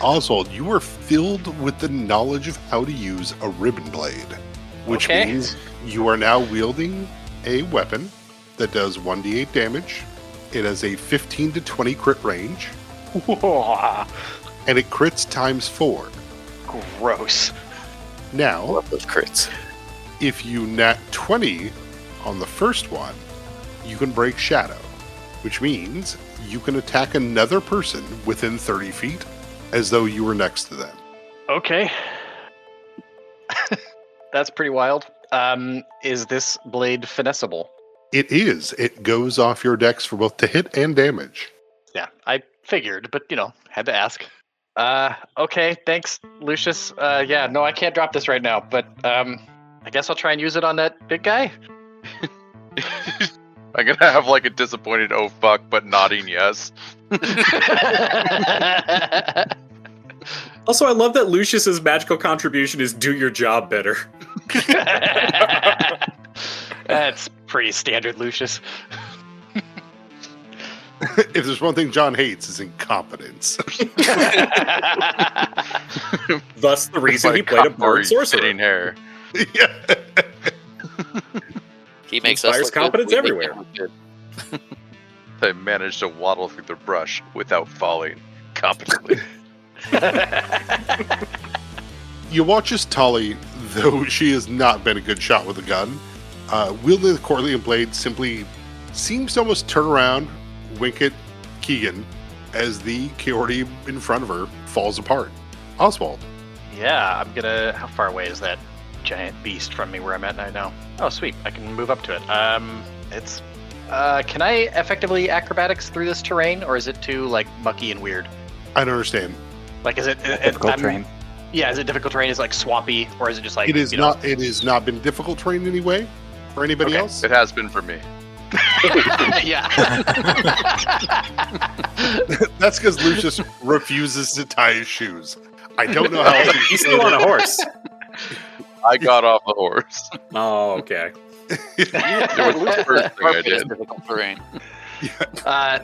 Oswald, you are filled with the knowledge of how to use a ribbon blade, which means you are now wielding a weapon that does 1d8 damage. It has a 15 to 20 crit range. And it crits times 4. Gross. Now, Love those crits. If you nat 20 on the first one, you can break shadow, which means you can attack another person within 30 feet as though you were next to them. Okay. That's pretty wild. Is this blade finessable? It is. It goes off your dex for both to hit and damage. Yeah, I figured, but, had to ask. Okay, thanks, Lucius. Yeah, no, I can't drop this right now, but, I guess I'll try and use it on that big guy. I'm gonna have like a disappointed oh fuck, but nodding yes. Also, I love that Lucius's magical contribution is do your job better. That's pretty standard, Lucius. If there's one thing John hates, is incompetence. Thus, the reason he played a bard sorcerer. Fitting hair. Yeah. He makes Inspires us look competence good. We make everywhere. him look good. They managed to waddle through the brush without falling competently. You watch as Tali, though she has not been a good shot with a gun, wielding the Corleone blade, simply seems to almost turn around, wink at Keegan, as the Coyote in front of her falls apart. Oswald. Yeah, I'm gonna... How far away is that giant beast from me where I'm at right now? Oh, sweet. I can move up to it. It's... can I effectively acrobatics through this terrain, or is it too, mucky and weird? I don't understand. Like, is it... Difficult terrain. Yeah, is it difficult terrain? Is it, swampy, or is it just, It is not. It has not been difficult terrain anyway for anybody Okay. else. It has been for me. Yeah. That's because Lucius refuses to tie his shoes. I don't know how. He's still on a horse. I got off the horse. Oh, okay. It was the first thing I did. Difficult terrain.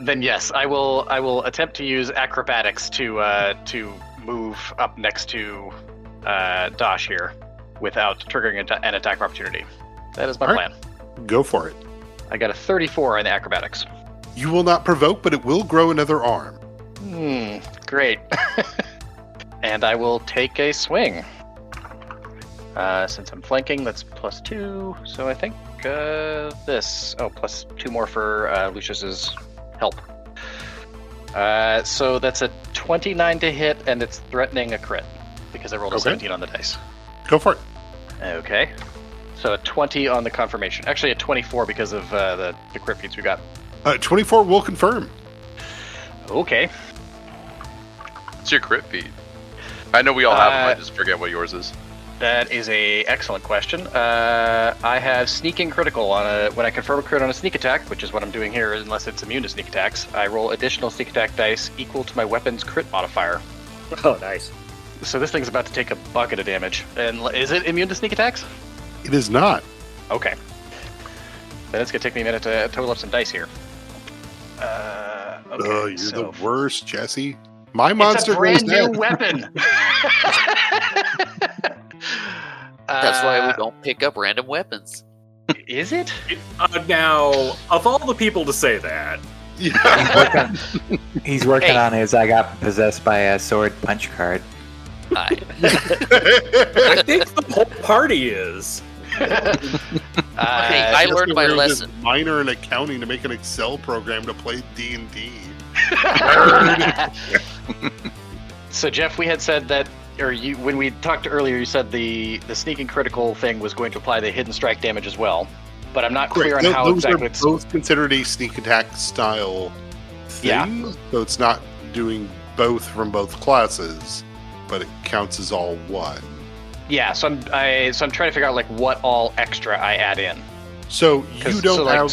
Then yes, I will attempt to use acrobatics to move up next to Dosh here without triggering an attack of opportunity. That is my All plan. right. Go for it. I got a 34 in the acrobatics. You will not provoke, but it will grow another arm. Great. And I will take a swing. Since I'm flanking, that's +2. So I think this. Oh, +2 more for Lucius's help. So that's a 29 to hit, and it's threatening a crit because I rolled a Okay. 17 on the dice. Go for it. Okay. So a 20 on the confirmation. Actually, a 24 because of the crit feats we got. 24 will confirm. Okay. What's your crit feat? I know we all have them. I just forget what yours is. That is a excellent question. I have sneaking critical on when I confirm a crit on a sneak attack, which is what I'm doing here, unless it's immune to sneak attacks. I roll additional sneak attack dice equal to my weapon's crit modifier. Oh, nice. So this thing's about to take a bucket of damage. And is it immune to sneak attacks? It is not. Okay. Then it's gonna take me a minute to total up some dice here. Okay, You're so the worst, Jesse. My it's monster a brand goes new down. weapon. That's why we don't pick up random weapons. Is it? Now, of all the people to say that, Yeah. He's working Hey. on his I got possessed by a sword punch card. I I think the whole party is. I learned my He was lesson. a minor in accounting to make an Excel program to play D&D. So Jeff, we had said that, or you, when we talked earlier, you said the sneaking critical thing was going to apply the hidden strike damage as well, but I'm not clear on how Those exactly are it's. both considered a sneak attack style thing, Yeah. so it's not doing both from both classes, but it counts as all one. Yeah, so I'm trying to figure out what all extra I add in. So you don't have.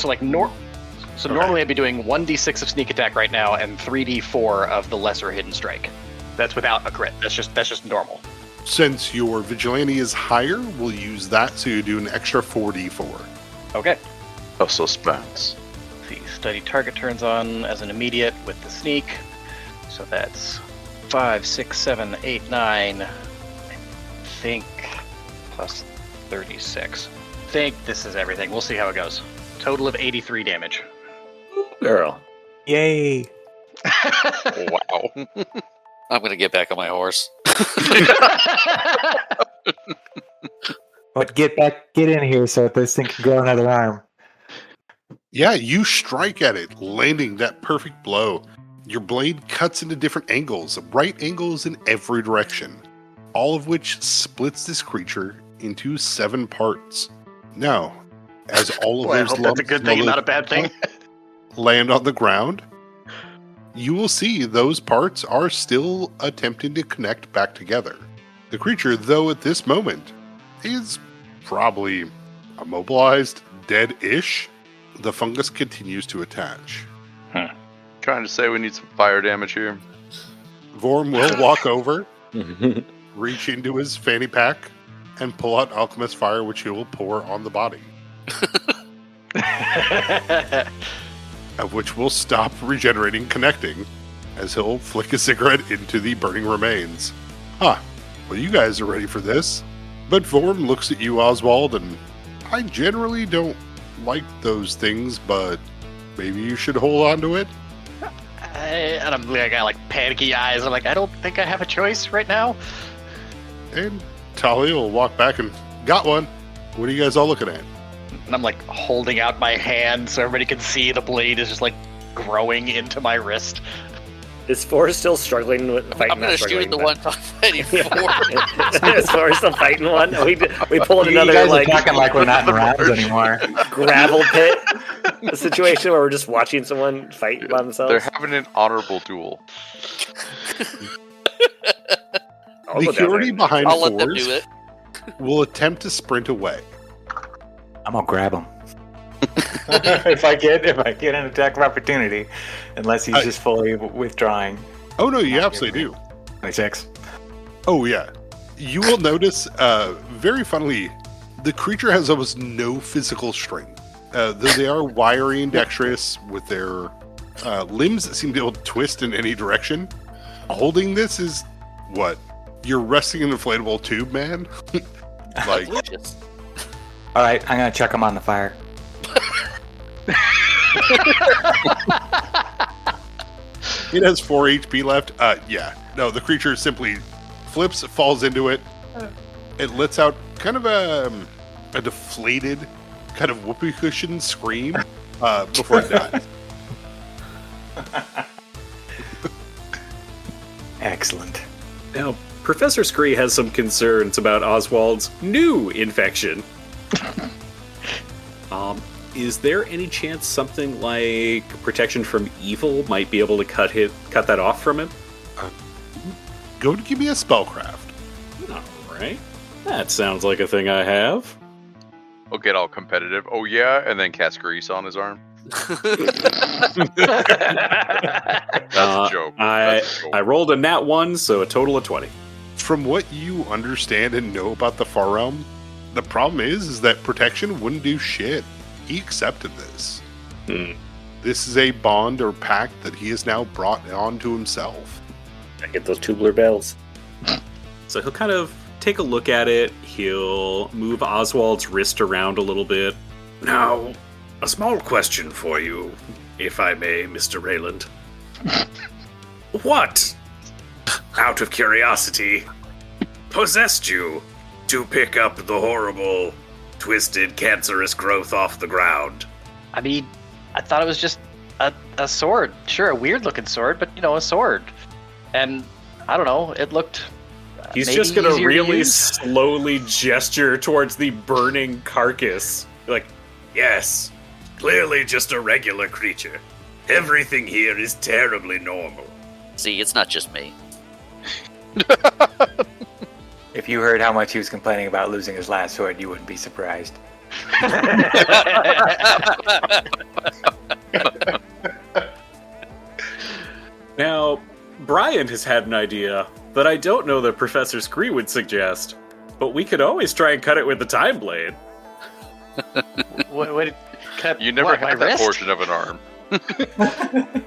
So normally I'd be doing 1d6 of sneak attack right now and 3d4 of the lesser hidden strike. That's without a crit. That's just normal. Since your vigilante is higher, we'll use that, so you do an extra 4d4. Okay. Oh, suspense. The study target turns on as an immediate with the sneak. So that's 5, 6, 7, 8, 9. I think plus 36. I think this is everything. We'll see how it goes. Total of 83 damage. Girl. Yay! Wow. I'm gonna get back on my horse. But get in here so this thing can grow another arm. Yeah, you strike at it, landing that perfect blow. Your blade cuts into different angles, right angles in every direction, all of which splits this creature into 7 parts. Now, as all of Boy, I those hope that's a good thing and not a bad thing. land on the ground, you will see those parts are still attempting to connect back together. The creature, though, at this moment, is probably immobilized, dead-ish. The fungus continues to attach. Trying to say we need some fire damage here. Vorm will walk over, reach into his fanny pack, and pull out Alchemist Fire, which he will pour on the body. Of which will stop regenerating connecting, as he'll flick a cigarette into the burning remains. Well, you guys are ready for this. But Vorm looks at you, Oswald, and I generally don't like those things, but maybe you should hold on to it. And I got like panicky eyes. I'm like, I don't think I have a choice right now. And Talia will walk back and got one. What are you guys all looking at? And I'm like holding out my hand so everybody can see the blade is just like growing into my wrist. Is Forrest still struggling with fighting? I'm gonna shoot the one fighting for. Is Forrest still fighting one? We pulled You another guys like are talking like we're not in rounds anymore. gravel pit a situation where we're just watching someone fight by themselves. They're having an honorable duel. I'll The go down Curity there. behind I'll let them Forrest do it. will attempt to sprint away. I'm gonna grab him. if I get an attack of opportunity, unless he's just fully withdrawing. Oh no, you absolutely do. 26. Oh yeah. You will notice, very funnily, the creature has almost no physical strength. Though they are wiry and dexterous with their limbs that seem to be able to twist in any direction. Holding this is what? You're resting an inflatable tube, man? Like, Delicious. All right, I'm gonna chuck him on the fire. it has 4 HP left. Yeah. No, the creature simply flips, falls into it. It lets out kind of a deflated, kind of whoopee cushion scream before it dies. Excellent. Now, Professor Scree has some concerns about Oswald's new infection. Is there any chance something like protection from evil might be able to cut that off from him? Go to give me a spellcraft. Alright. That sounds like a thing I have. I'll get all competitive. Oh yeah, and then cast grease on his arm. That's a joke. I That's a joke. rolled a nat 1, so a total of 20. From what you understand and know about the Far Realm, the problem is that protection wouldn't do shit. He accepted this. This is a bond or pact that he has now brought onto himself. I get those tubular bells. So he'll kind of take a look at it. He'll move Oswald's wrist around a little bit. Now, a small question for you, if I may, Mr. Rayland. What, out of curiosity, possessed you to pick up the horrible, twisted, cancerous growth off the ground? I mean, I thought it was just a sword. Sure, a weird looking sword, but a sword. And I don't know, it looked. He's maybe just going to easier really use. slowly gesture towards the burning carcass. Like, Yes, clearly just a regular creature. Everything here is terribly normal. See, it's not just me. If you heard how much he was complaining about losing his last sword, you wouldn't be surprised. now, Brian has had an idea that I don't know that Professor Scree would suggest, but we could always try and cut it with the time blade. What, cut, You never what, my had that wrist? portion of an arm.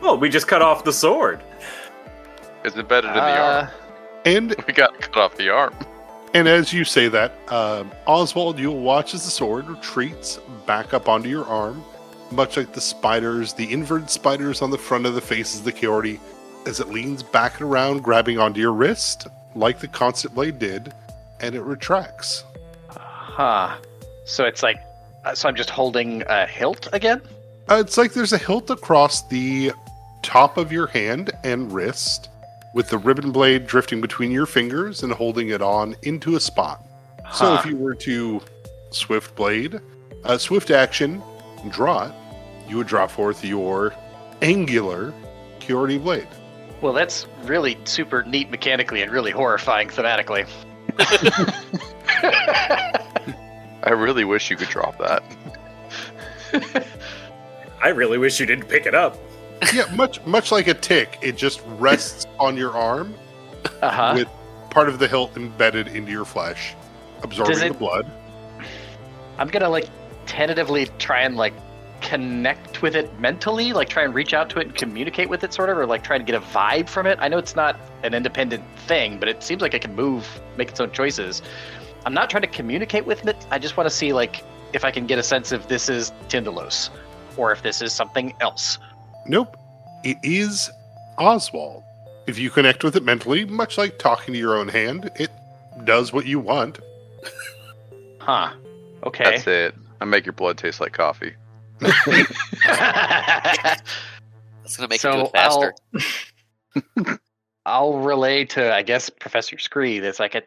Well, we just cut off the sword. It's embedded in the arm. And We got to cut off the arm. as you say that, Oswald, you'll watch as the sword retreats back up onto your arm, much like the spiders, the inverted spiders on the front of the faces of the Kiordi, as it leans back and around, grabbing onto your wrist, like the Constant Blade did, and it retracts. Huh. So it's like, so I'm just holding a hilt again? It's like there's a hilt across the top of your hand and wrist, with the ribbon blade drifting between your fingers and holding it on into a spot. So if you were to swift blade, swift action, draw it, you would draw forth your angular Kiorni blade. Well, that's really super neat mechanically and really horrifying thematically. I really wish you could drop that. I really wish you didn't pick it up. Yeah, much like a tick, it just rests on your arm with part of the hilt embedded into your flesh, absorbing the blood. I'm gonna like tentatively try and like connect with it mentally, like try and reach out to it and communicate with it sort of, or like try to get a vibe from it. I know it's not an independent thing, but it seems like it can move, make its own choices. I'm not trying to communicate with it. I just want to see like if I can get a sense if this is Tindalos or if this is something else. Nope. It is Oswald. If you connect with it mentally, much like talking to your own hand, it does what you want. Huh. Okay. That's it. I make your blood taste like coffee. That's gonna make it do it faster. I'll relay to, I guess, Professor Scree. That's like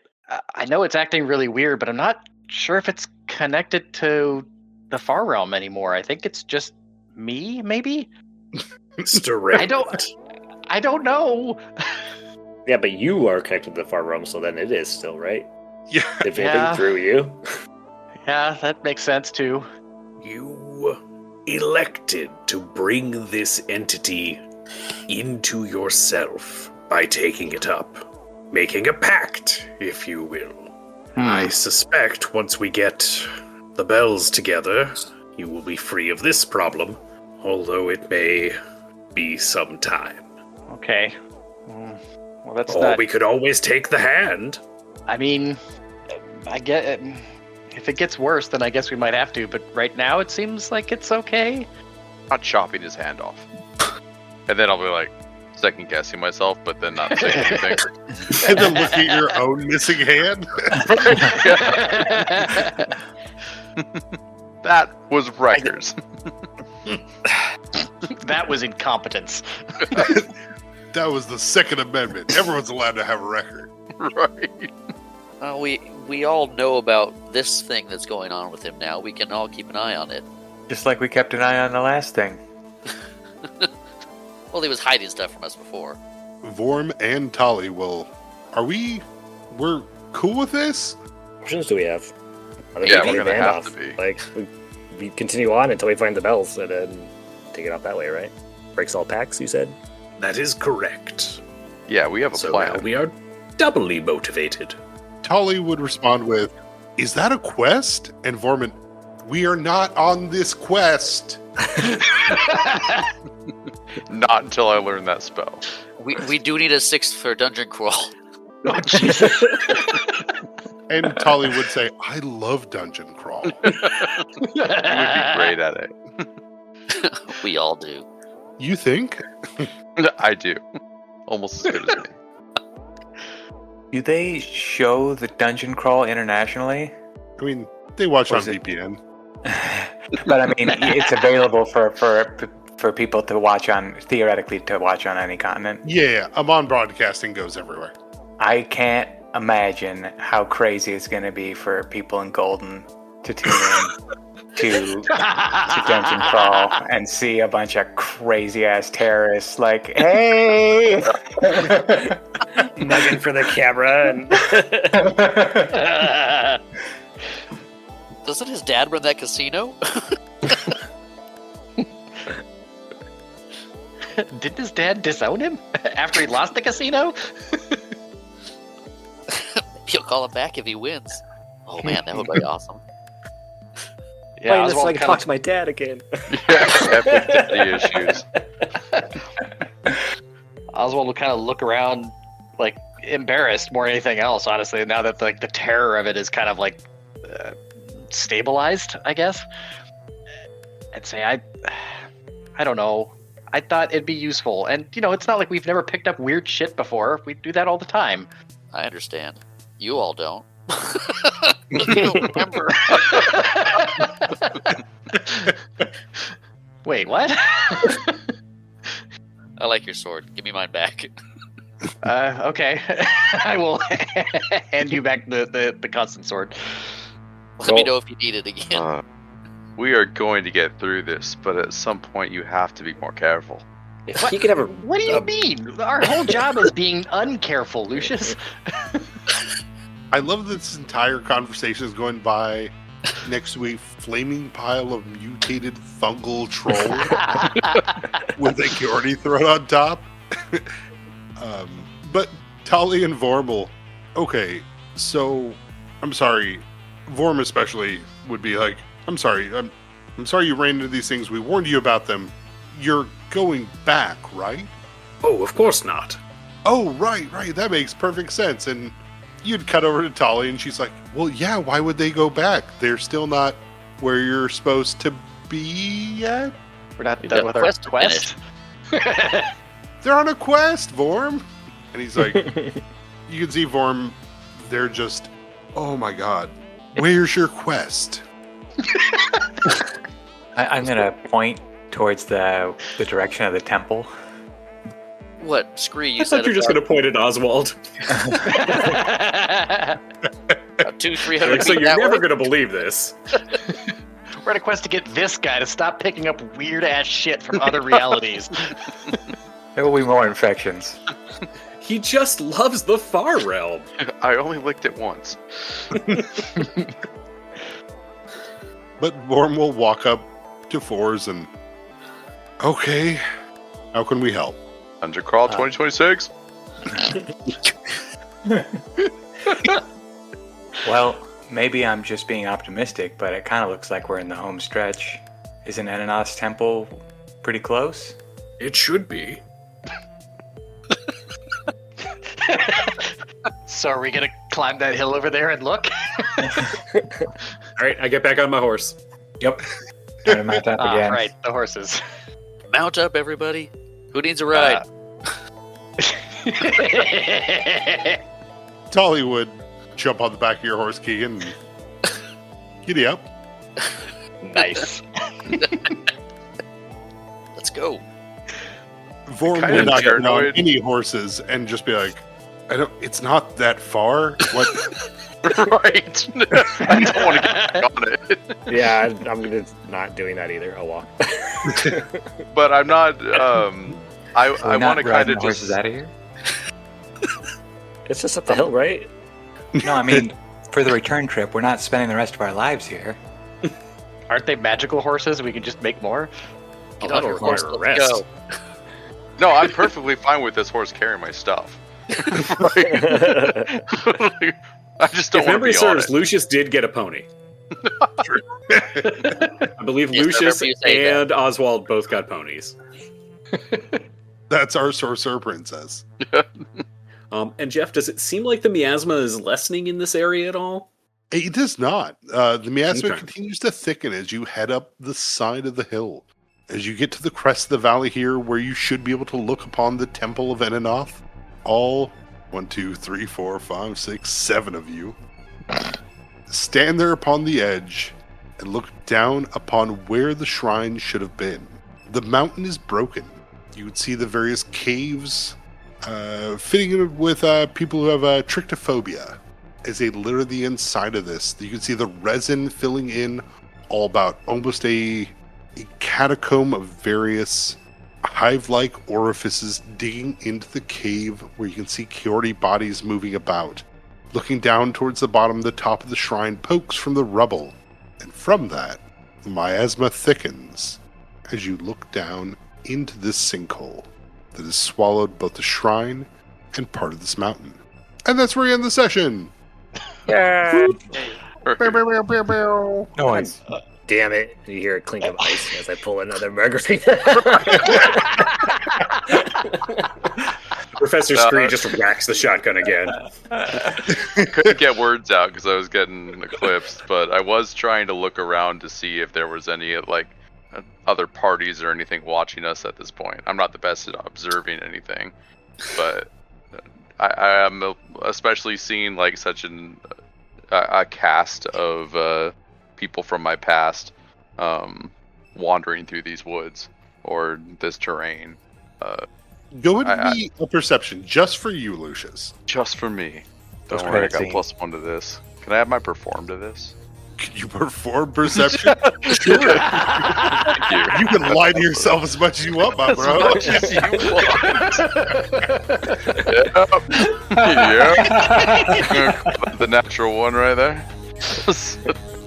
I know it's acting really weird, but I'm not sure if it's connected to the Far Realm anymore. I think it's just me, maybe. Straight. I don't know. Yeah, but you are connected to the Far Realm, so then it is still, right? Yeah. If anything through you. Yeah, that makes sense too. You elected to bring this entity into yourself by taking it up, making a pact, if you will. I suspect once we get the bells together, you will be free of this problem, although it may be some time. Okay. Well, that's Or not... we could always take the hand. I mean, I get it. If it gets worse, then I guess we might have to, but right now it seems like it's okay. Not chopping his hand off. And then I'll be like, second guessing myself, but then not saying anything. And then look at your own missing hand. That was Rikers. That was incompetence. That was the Second Amendment. Everyone's allowed to have a record. Right. We all know about this thing that's going on with him now. We can all keep an eye on it. Just like we kept an eye on the last thing. Well, he was hiding stuff from us before. Vorm and Tali will... We're cool with this? Options do we have? Yeah, we're gonna have to be. Like, we continue on until we find the bells, and then take it out that way, right? Breaks all packs, you said? That is correct. Yeah, we have a So plan. now we are doubly motivated. Tali would respond with, "Is that a quest?" And Vorman, "We are not on this quest." Not until I learn that spell. We do need a 6 for dungeon crawl. Oh, Jesus. And Tali would say, "I love dungeon crawl." You would be great at it. We all do. You think? I do. Almost as good as me. Do they show the dungeon crawl internationally? I mean, they watch Or on is it- VPN. But I mean, it's available for people to watch on, theoretically, to watch on any continent. Yeah, Amon Broadcasting goes everywhere. I can't imagine how crazy it's going to be for people in Golden to tune in to Dungeon Crawl and see a bunch of crazy ass terrorists like, hey, Mugging for the camera and Doesn't his dad run that casino? Didn't his dad disown him after he lost the casino? He'll call him back if he wins. Oh man, that would be awesome. playing this so I Oswald can talk to my dad again. Epic daddy issues. Oswald will kind of look around, like embarrassed more than anything else. Honestly, now that like the terror of it is kind of like stabilized, I guess. I'd say I don't know. I thought it'd be useful, and you know, it's not like we've never picked up weird shit before. We do that all the time. I understand. You all don't. Remember. Wait, what? I like your sword. Give me mine back. Okay. I will hand you back the constant sword. Let me know if you need it again. We are going to get through this, but at some point you have to be more careful. If he could have a. What do you mean? Our whole job is being uncareful, Lucius. I love that this entire conversation is going by next to a flaming pile of mutated fungal troll with a Geordie throat on top. But Tali and Vormal, okay, so I'm sorry, Vorm especially would be like, I'm sorry you ran into these things. We warned you about them. You're going back, right? Oh, of course not. Oh, right. That makes perfect sense. And you'd cut over to Tali, and she's like, well, yeah, why would they go back? They're still not where you're supposed to be yet? We're not We've done got with our quest to quest. They're on a quest, Vorm. And he's like, you can see Vorm, they're just, oh my god, where's your quest? I'm gonna point towards the direction of the temple. What? Scree, you I said thought you were just going to point at Oswald. about 200-300 Like, so feet you're that never way. going to believe this. We're on a quest to get this guy to stop picking up weird ass shit from other realities. There will be more infections. He just loves the far realm. I only licked it once. But Vorm will walk up to Fours and, okay, how can we help? Undercrawl 2026. Well, maybe I'm just being optimistic, but it kind of looks like we're in the home stretch. Isn't Ananas Temple pretty close? It should be. So are we gonna climb that hill over there and look? All right, I get back on my horse. Yep. Trying to mount up again. Right, the horses. Mount up, everybody. Who needs a ride? Tali would jump on the back of your horse, Keegan, and giddy up. Nice. Let's go. Vorm Kind would of not get on paranoid. any horses and just be like, it's not that far. What? Right. I don't want to get back on it. Yeah, I'm gonna not doing that either. I'll walk. But I'm not. I We're want to not kind riding of horses just. out of here. It's just up the hill, right? No, I mean for the return trip, we're not spending the rest of our lives here. Aren't they magical horses? We can just make more. Get Oh, off that'll your horse. require Let's rest. go. No, I'm perfectly fine with this horse carrying my stuff. I just don't If want to memory be on serves, it. Lucius did get a pony. I believe Yes, I Lucius remember you saying that. and Oswald both got ponies. That's our sorcerer princess. And Jeff, does it seem like the miasma is lessening in this area at all? It does not. The miasma Okay. continues to thicken as you head up the side of the hill. As you get to the crest of the valley here, where you should be able to look upon the Temple of Enanoth, all 1, 2, 3, 4, 5, 6, 7 of you stand there upon the edge and look down upon where the shrine should have been. The mountain is broken. You would see the various caves fitting in with people who have trichtophobia. As they litter the inside of this, you can see the resin filling in all about almost a catacomb of various hive-like orifices digging into the cave where you can see Kiordi bodies moving about. Looking down towards the bottom, the top of the shrine pokes from the rubble, and from that, the miasma thickens as you look down into this sinkhole that has swallowed both the shrine and part of this mountain. And that's where we end the session. Yeah. No one's. Damn it! You hear a clink of ice as I pull another margarita. Professor Scree just racks the shotgun again. Couldn't get words out because I was getting eclipsed, but I was trying to look around to see if there was any other parties or anything watching us at this point. I'm not the best at observing anything, but I am especially seeing such an a cast of people from my past wandering through these woods or this terrain. Go ahead and be a perception just for you, Lucius. Just for me. Don't Those worry, I credit got scene. +1 to this. Can I have my perform to this? Can you perform perception? Sure. Thank you. You can lie to yourself as much as you want, my bro. As much as you want. Yep. The natural one right there.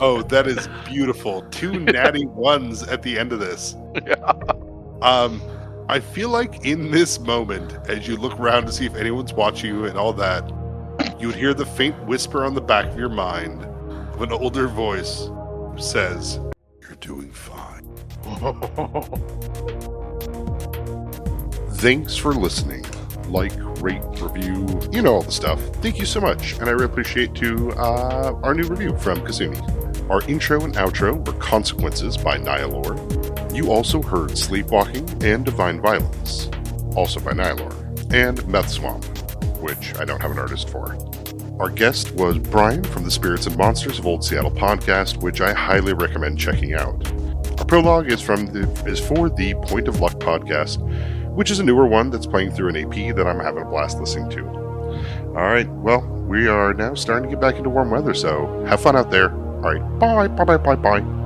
Oh, that is beautiful. 2 natty 1s at the end of this. Yeah. I feel like in this moment, as you look around to see if anyone's watching you and all that, you would hear the faint whisper on the back of your mind of an older voice who says, "You're doing fine." Thanks for listening. Like, rate, review, you know all the stuff. Thank you so much, and I really appreciate our new review from Kasumi. Our intro and outro were Consequences by Nihilor. You also heard Sleepwalking and Divine Violence, also by Nihilor, and Meth Swamp, which I don't have an artist for. Our guest was Brian from the Spirits and Monsters of Old Seattle podcast, which I highly recommend checking out. Our prologue is for the Point of Luck podcast, which is a newer one that's playing through an AP that I'm having a blast listening to. All right, well, we are now starting to get back into warm weather, so have fun out there. All right, bye.